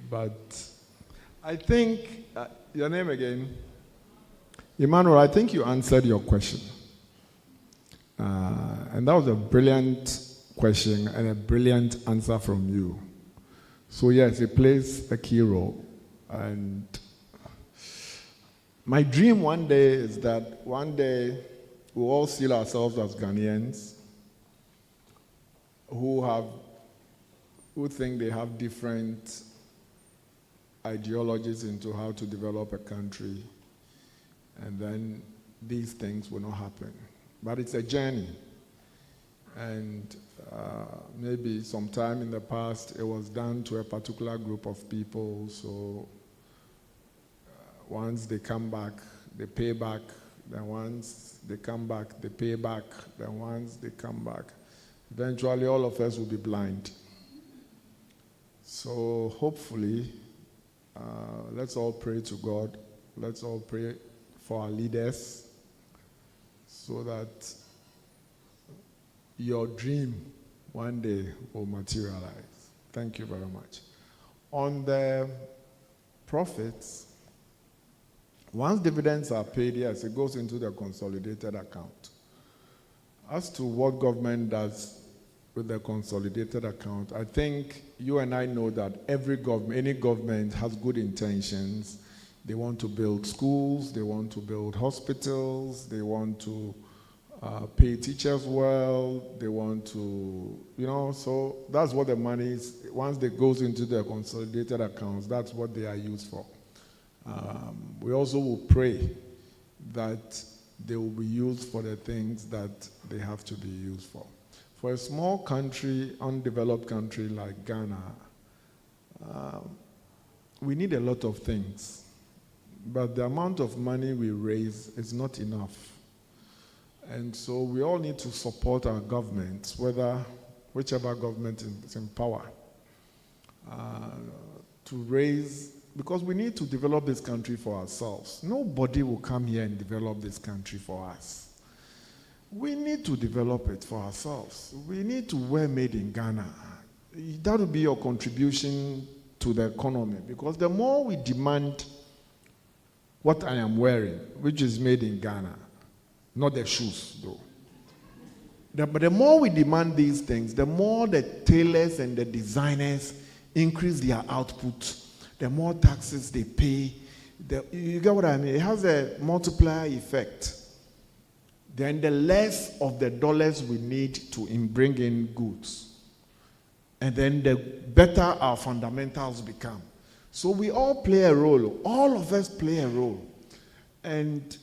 [SPEAKER 3] But I think, your name again? Emmanuel, I think you answered your question. And that was a brilliant question and a brilliant answer from you. So yes, it plays a key role. And my dream one day is that one day we'll all see ourselves as Ghanaians who think they have different ideologies into how to develop a country, and then these things will not happen. But it's a journey, and maybe sometime in the past it was done to a particular group of people, so once they come back, they pay back, then once they come back, they pay back, then once they come back, eventually all of us will be blind. So hopefully, let's all pray to God. Let's all pray for our leaders so that your dream one day will materialize. Thank you very much. On the profits, once dividends are paid, yes, it goes into the consolidated account. As to what government does with the consolidated account, I think you and I know that any government has good intentions. They want to build schools, they want to build hospitals, they want to pay teachers well, they want to, so that's what the money is. Once it goes into the consolidated accounts, that's what they are used for. We also will pray that they will be used for the things that they have to be used for. For a small country, undeveloped country like Ghana, we need a lot of things, but the amount of money we raise is not enough. And so we all need to support our governments, whichever government is in power, to raise, because we need to develop this country for ourselves. Nobody will come here and develop this country for us. We need to develop it for ourselves. We need to wear made in Ghana. That will be your contribution to the economy, because the more we demand what I am wearing, which is made in Ghana, not the shoes though. But the more we demand these things, the more the tailors and the designers increase their output, the more taxes they pay. You get what I mean? It has a multiplier effect. Then the less of the dollars we need to bring in goods. And then the better our fundamentals become. So we all play a role. All of us play a role. And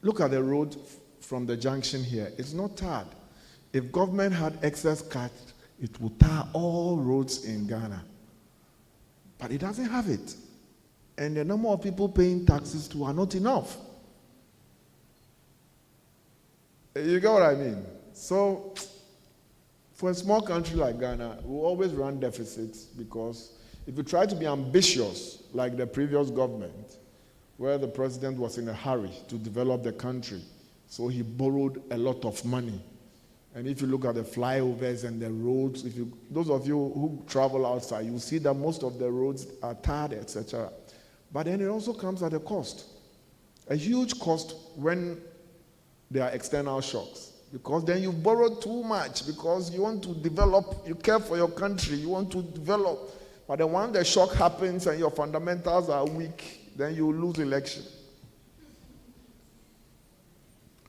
[SPEAKER 3] look at the road from the junction here. It's not hard. If government had excess It will tar all roads in Ghana. But it doesn't have it. And the number of people paying taxes too are not enough. You get what I mean? So, for a small country like Ghana, we always run deficits because if you try to be ambitious, like the previous government, where the president was in a hurry to develop the country, so he borrowed a lot of money. And if you look at the flyovers and the roads, those of you who travel outside, you see that most of the roads are tarred, etc. But then it also comes at a cost, a huge cost when there are external shocks. Because then you've borrowed too much because you want to develop, you care for your country, you want to develop. But then when the shock happens and your fundamentals are weak, then you lose election.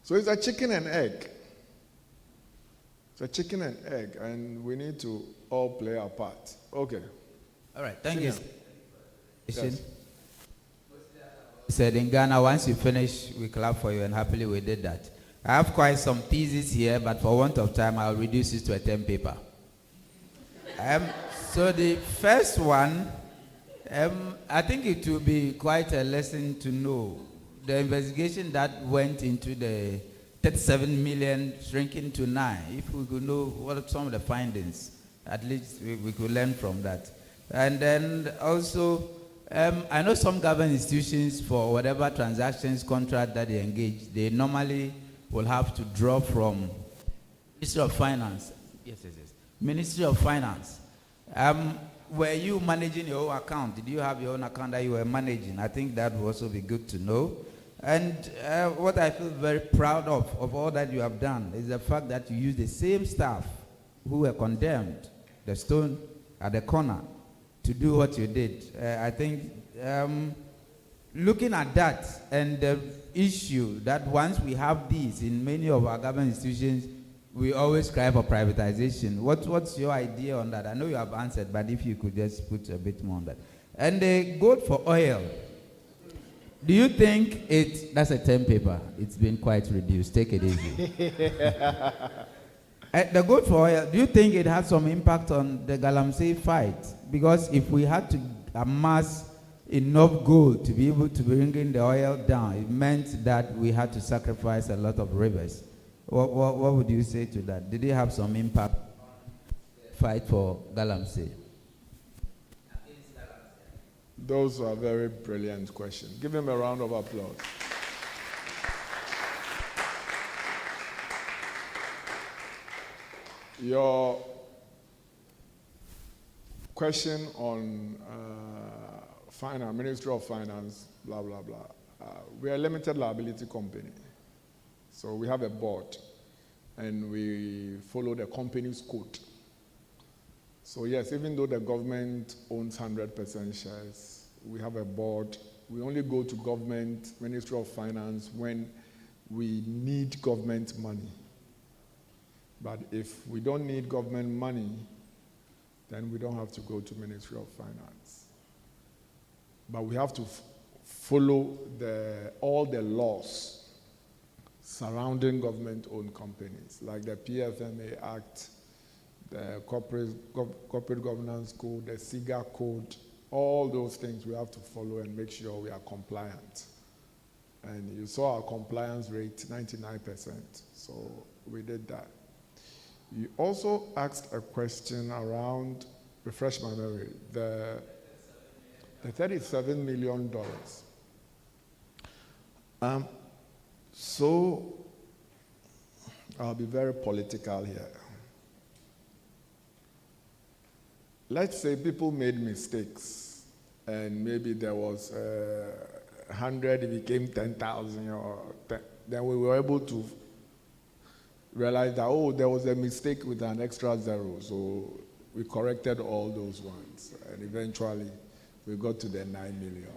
[SPEAKER 3] So it's a chicken and egg. It's a chicken and egg, and we need to all play our part. Okay.
[SPEAKER 6] All right, thank you.
[SPEAKER 3] Yes.
[SPEAKER 6] Said in Ghana, once you finish, we clap for you, and happily we did that. I have quite some theses here, but for want of time, I'll reduce it to a 10 paper. So the first one, I think it will be quite a lesson to know. The investigation that went into the 37 million shrinking to 9, if we could know what are some of the findings, at least we could learn from that. And then also, I know some government institutions, for whatever transactions, contract that they engage, they normally will have to draw from Ministry of Finance. Yes. Ministry of Finance. Were you managing your own account? Did you have your own account that you were managing? I think that would also be good to know. And what I feel very proud of all that you have done, is the fact that you use the same staff who were condemned, the stone at the corner, to do what you did. I think looking at that and the issue that once we have these in many of our government institutions, we always cry for privatization. What's your idea on that? I know you have answered, but if you could just put a bit more on that. And the gold for oil, do you think that's a 10 paper? It's been quite reduced. Take it easy. The gold for oil, do you think it had some impact on the Galamsey fight? Because if we had to amass enough gold to be able to bring in the oil down, it meant that we had to sacrifice a lot of rivers. What would you say to that? Did it have some impact on the fight for Galamsey?
[SPEAKER 3] Those are very brilliant questions. Give him a round of applause. Your question on finance, Ministry of Finance, blah, blah, blah. We are a limited liability company. So we have a board, and we follow the company's code. So yes, even though the government owns 100% shares, we have a board. We only go to government, Ministry of Finance, when we need government money. But if we don't need government money, then we don't have to go to Ministry of Finance. But we have to follow all the laws surrounding government-owned companies, like the PFMA Act, the Corporate Governance Code, the SIGA Code. All those things we have to follow and make sure we are compliant. And you saw our compliance rate, 99%. So we did that. You also asked a question around, refresh my memory, the $37 million. So I'll be very political here. Let's say people made mistakes, and maybe there was 100, it became 10,000, or 10, then we were able to realize that, there was a mistake with an extra zero, so we corrected all those ones, and eventually we got to the 9 million.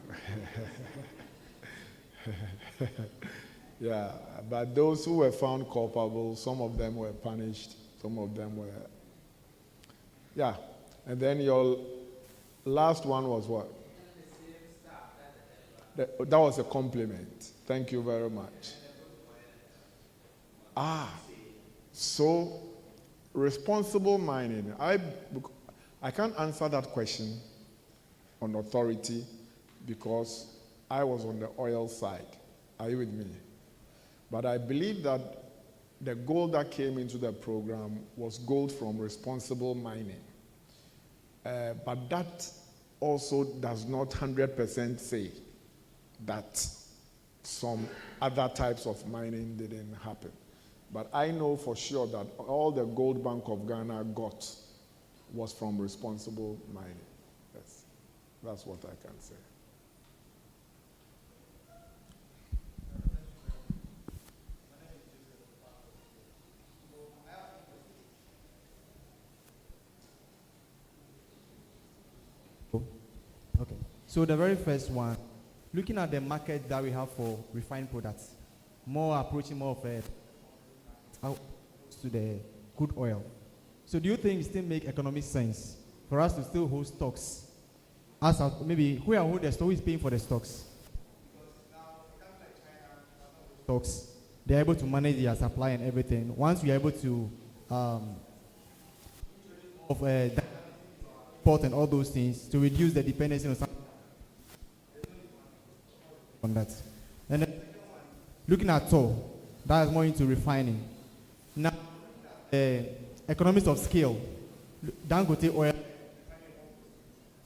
[SPEAKER 3] Yeah, but those who were found culpable, some of them were punished, some of them were, yeah. And then your last one was what? That was a compliment. Thank you very much. So responsible mining, I can't answer that question on authority because I was on the oil side. Are you with me? But I believe that the gold that came into the program was gold from responsible mining. But that also does not 100% say that some other types of mining didn't happen. But I know for sure that all the Gold Bank of Ghana got was from responsible mining. That's what I can say.
[SPEAKER 7] Okay. So the very first one, looking at the market that we have for refined products, more approaching more of a out to the crude oil. So do you think it still make economic sense for us to still hold stocks? As maybe who are holding the stock, who is paying for the stocks? Stocks, they're able to manage their supply and everything. Once we are able to port and all those things to reduce the dependency on that. And then looking at Tor, that is more into refining. Now, economics of scale, Dangote oil.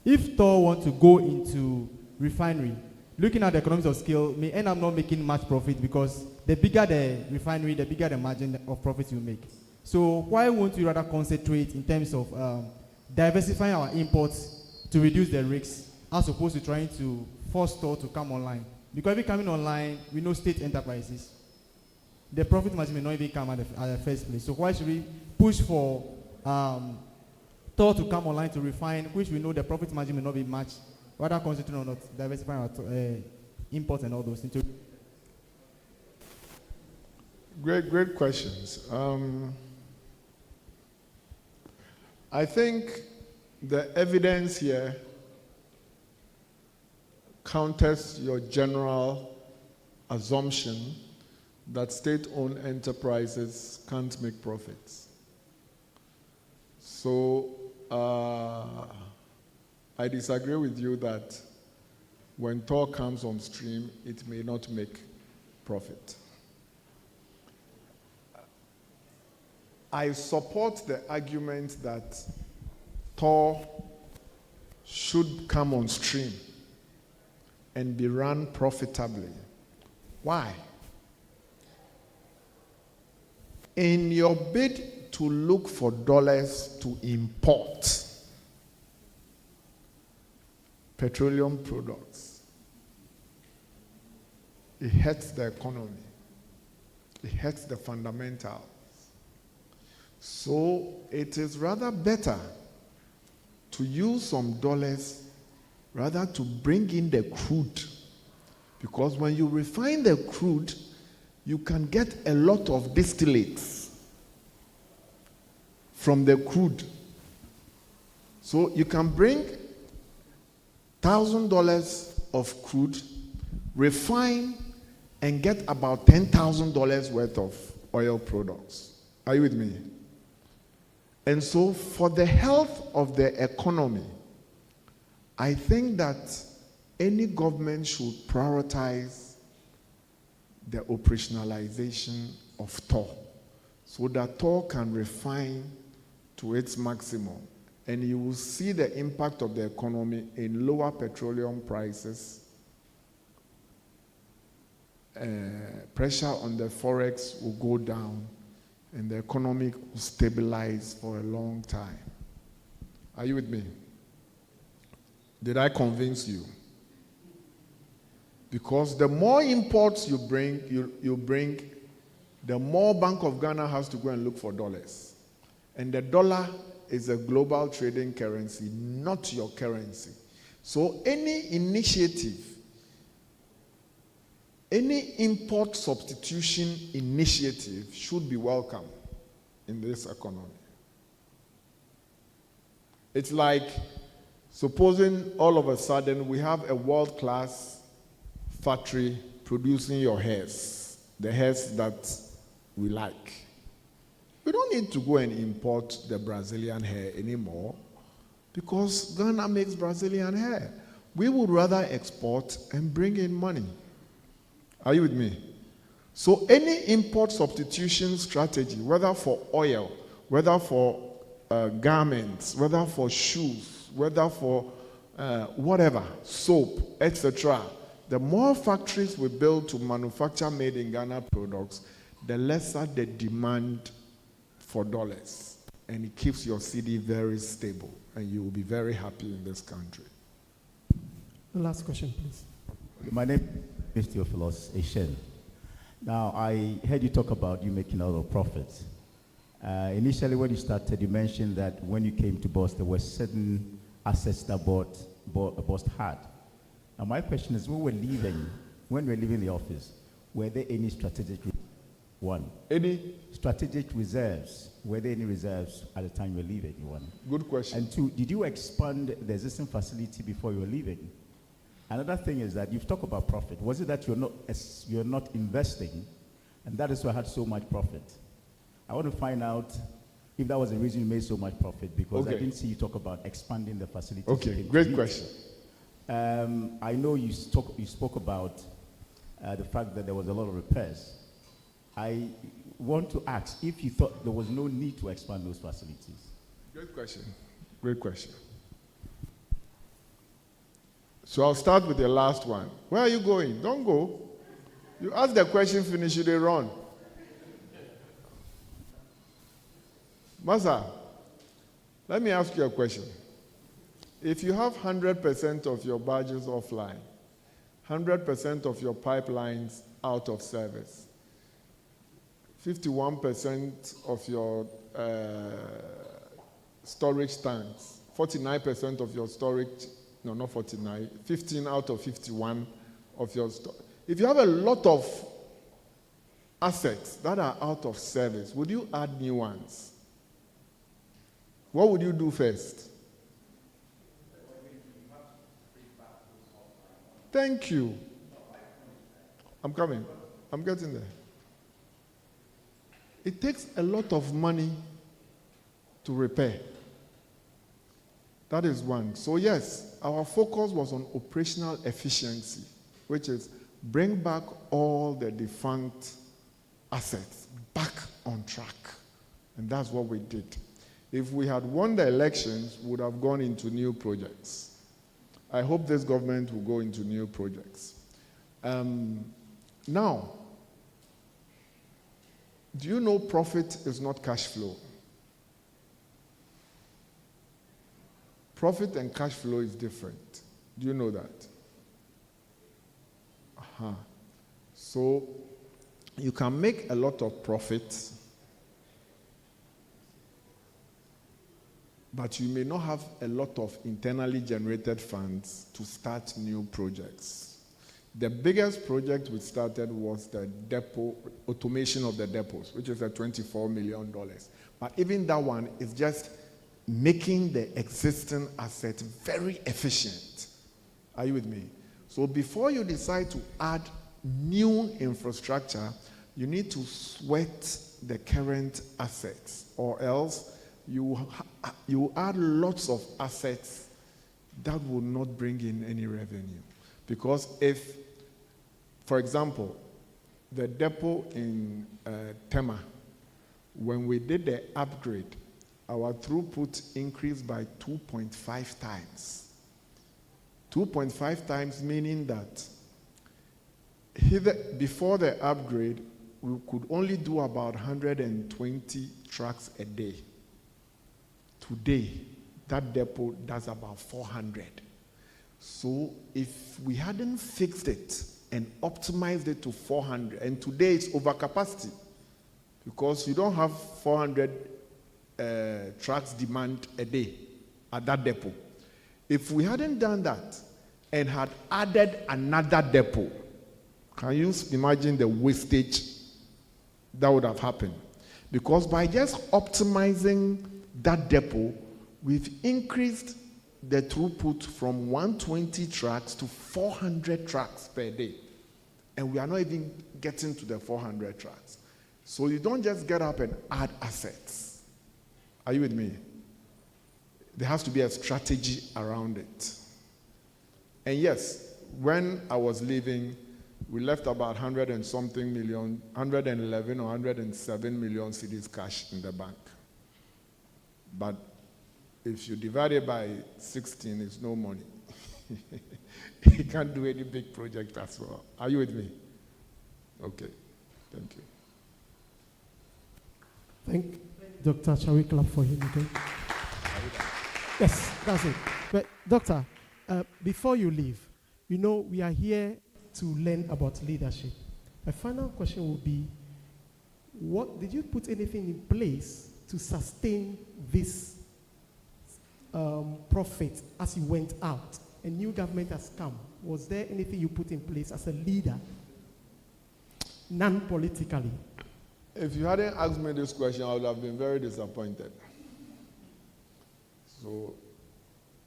[SPEAKER 7] If Tor want to go into refinery, looking at the economics of scale may end up not making much profit because the bigger the refinery, the bigger the margin of profit you make. So why won't we rather concentrate in terms of diversifying our imports to reduce the risks as opposed to trying to force Tor to come online? Because if it coming online, we know state enterprises, the profit margin may not even come at the first place. So why should we push for Tor to come online to refine, which we know the profit margin may not be much, rather concentrate on not diversifying our imports and all those things?
[SPEAKER 3] Great questions. I think the evidence here counters your general assumption that state-owned enterprises can't make profits. So I disagree with you that when Tor comes on stream, it may not make profit. I support the argument that Tor should come on stream and be run profitably. Why? In your bid to look for dollars to import petroleum products, it hurts the economy. It hurts the fundamentals. So it is rather better to use some dollars rather to bring in the crude. Because when you refine the crude, you can get a lot of distillates from the crude. So you can bring $1,000 of crude, refine, and get about $10,000 worth of oil products. Are you with me? And so for the health of the economy, I think that any government should prioritize the operationalization of Tor so that Tor can refine to its maximum. And you will see the impact of the economy in lower petroleum prices, pressure on the forex will go down, and the economy will stabilize for a long time. Are you with me? Did I convince you? Because the more imports you bring, the more Bank of Ghana has to go and look for dollars. And the dollar is a global trading currency, not your currency. So any initiative, any import substitution initiative should be welcome in this economy. It's like supposing all of a sudden we have a world-class factory producing your hairs, the hairs that we like. We don't need to go and import the Brazilian hair anymore because Ghana makes Brazilian hair. We would rather export and bring in money. Are you with me? So any import substitution strategy, whether for oil, whether for garments, whether for shoes, whether for whatever, soap, etc., the more factories we build to manufacture made in Ghana products, the lesser the demand for dollars. And it keeps your cedi very stable, and you will be very happy in this country.
[SPEAKER 1] The last question, please.
[SPEAKER 8] My name is Theophilus Eshen. Now, I heard you talk about you making a lot of profits. Initially, when you started, you mentioned that when you came to Boss, there were certain assets that Boss had. Now, my question is, when we were leaving the office, were there any strategic one?
[SPEAKER 3] Any
[SPEAKER 8] strategic reserves? Were there any reserves at the time you were leaving? One.
[SPEAKER 3] Good question.
[SPEAKER 8] And two, did you expand the existing facility before you were leaving? Another thing is that you've talked about profit. Was it that you're not investing, and that is why I had so much profit? I want to find out if that was the reason you made so much profit, because I didn't see you talk about expanding the facility.
[SPEAKER 3] Okay, great question.
[SPEAKER 8] I know you spoke about the fact that there was a lot of repairs. I want to ask if you thought there was no need to expand those facilities.
[SPEAKER 3] Great question. Great question. So I'll start with the last one. Where are you going? Don't go. You ask the question, finish, you they run. Masa, let me ask you a question. If you have 100% of your barges offline, 100% of your pipelines out of service, 51% of your storage tanks, 49% of your storage, no, not 49, 15 out of 51 of your storage. If you have a lot of assets that are out of service, would you add new ones? What would you do first? Thank you. I'm coming. I'm getting there. It takes a lot of money to repair. That is one. So yes, our focus was on operational efficiency, which is bring back all the defunct assets back on track. And that's what we did. If we had won the elections, we would have gone into new projects. I hope this government will go into new projects. Now, do you know profit is not cash flow? Profit and cash flow is different. Do you know that? So you can make a lot of profit, but you may not have a lot of internally generated funds to start new projects. The biggest project we started was the depot, automation of the depots, which is at $24 million. But even that one is just making the existing asset very efficient. Are you with me? So before you decide to add new infrastructure, you need to sweat the current assets, or else you add lots of assets that will not bring in any revenue. Because if, for example, the depot in Tema, when we did the upgrade, our throughput increased by 2.5 times. 2.5 times meaning that before the upgrade, we could only do about 120 trucks a day. Today, that depot does about 400. So if we hadn't fixed it and optimized it to 400, and today it's over capacity because you don't have 400 trucks demand a day at that depot. If we hadn't done that and had added another depot, can you imagine the wastage that would have happened? Because by just optimizing that depot, we've increased the throughput from 120 trucks to 400 trucks per day. And we are not even getting to the 400 trucks. So you don't just get up and add assets. Are you with me? There has to be a strategy around it. And yes, when I was leaving, we left about 100 and something million, 111 or 107 million cedis cash in the bank. But if you divide it by 16, it's no money. You can't do any big project as well. Are you with me? Okay. Thank you.
[SPEAKER 1] Thank Dr. Shall we clap for him again? Yes, that's it. But Doctor, before you leave, you know we are here to learn about leadership. My final question will be, what did you put anything in place to sustain this profit as you went out? A new government has come. Was there anything you put in place as a leader, non-politically?
[SPEAKER 3] If you hadn't asked me this question, I would have been very disappointed. So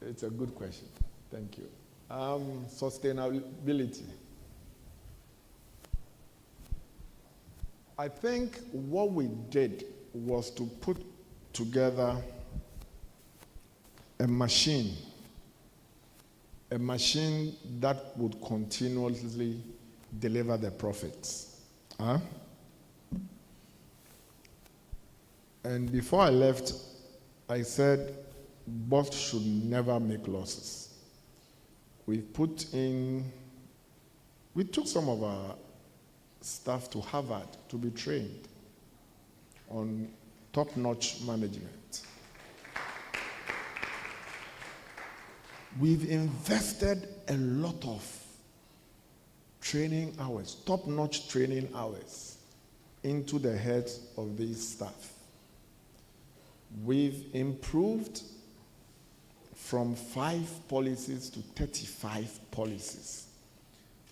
[SPEAKER 3] it's a good question. Thank you. Sustainability. I think what we did was to put together a machine that would continuously deliver the profits. And before I left, I said, BOST should never make losses. We took some of our staff to Harvard to be trained on top-notch management. We've invested a lot of training hours, top-notch training hours, into the heads of these staff. We've improved from 5 policies to 35 policies,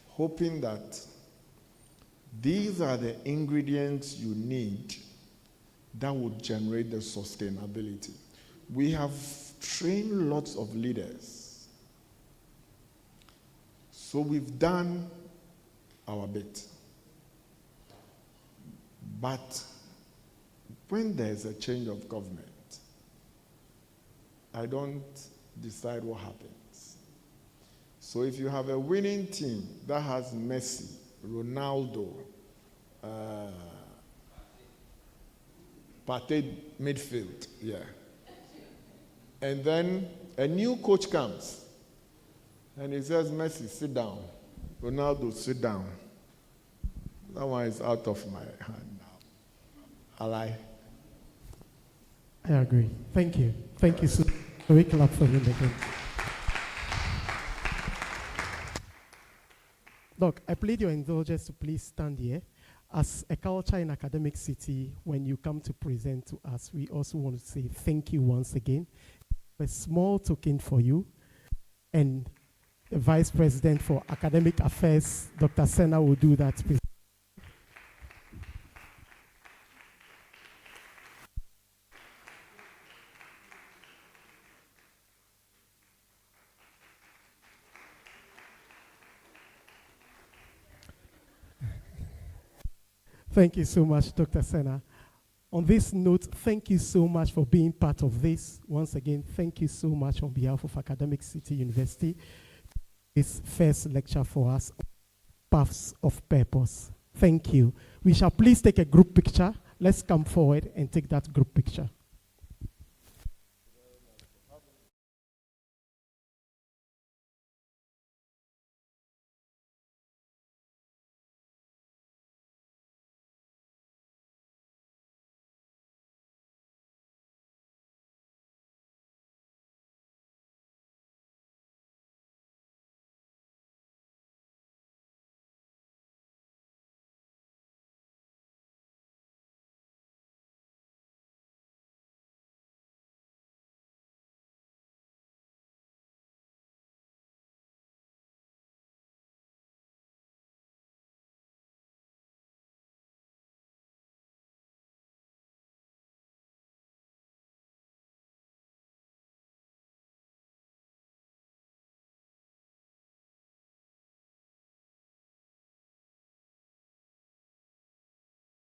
[SPEAKER 3] hoping that these are the ingredients you need that would generate the sustainability. We have trained lots of leaders. So we've done our bit. But when there's a change of government, I don't decide what happens. So if you have a winning team that has Messi, Ronaldo, Partey midfield, and then a new coach comes and he says, Messi, sit down. Ronaldo, sit down. That one is out of my hand now. Ally?
[SPEAKER 1] I agree. Thank you. Thank you so much. We clap for him again. Doc, I plead your indulgence to please stand here. As a culture and academic city, when you come to present to us, we also want to say thank you once again. A small token for you. And the Vice President for Academic Affairs, Dr. Senna, will do that. Thank you so much, Dr. Senna. On this note, thank you so much for being part of this. Once again, thank you so much on behalf of Academic City University. This first lecture for us, Paths of Purpose. Thank you. We shall please take a group picture. Let's come forward and take that group picture.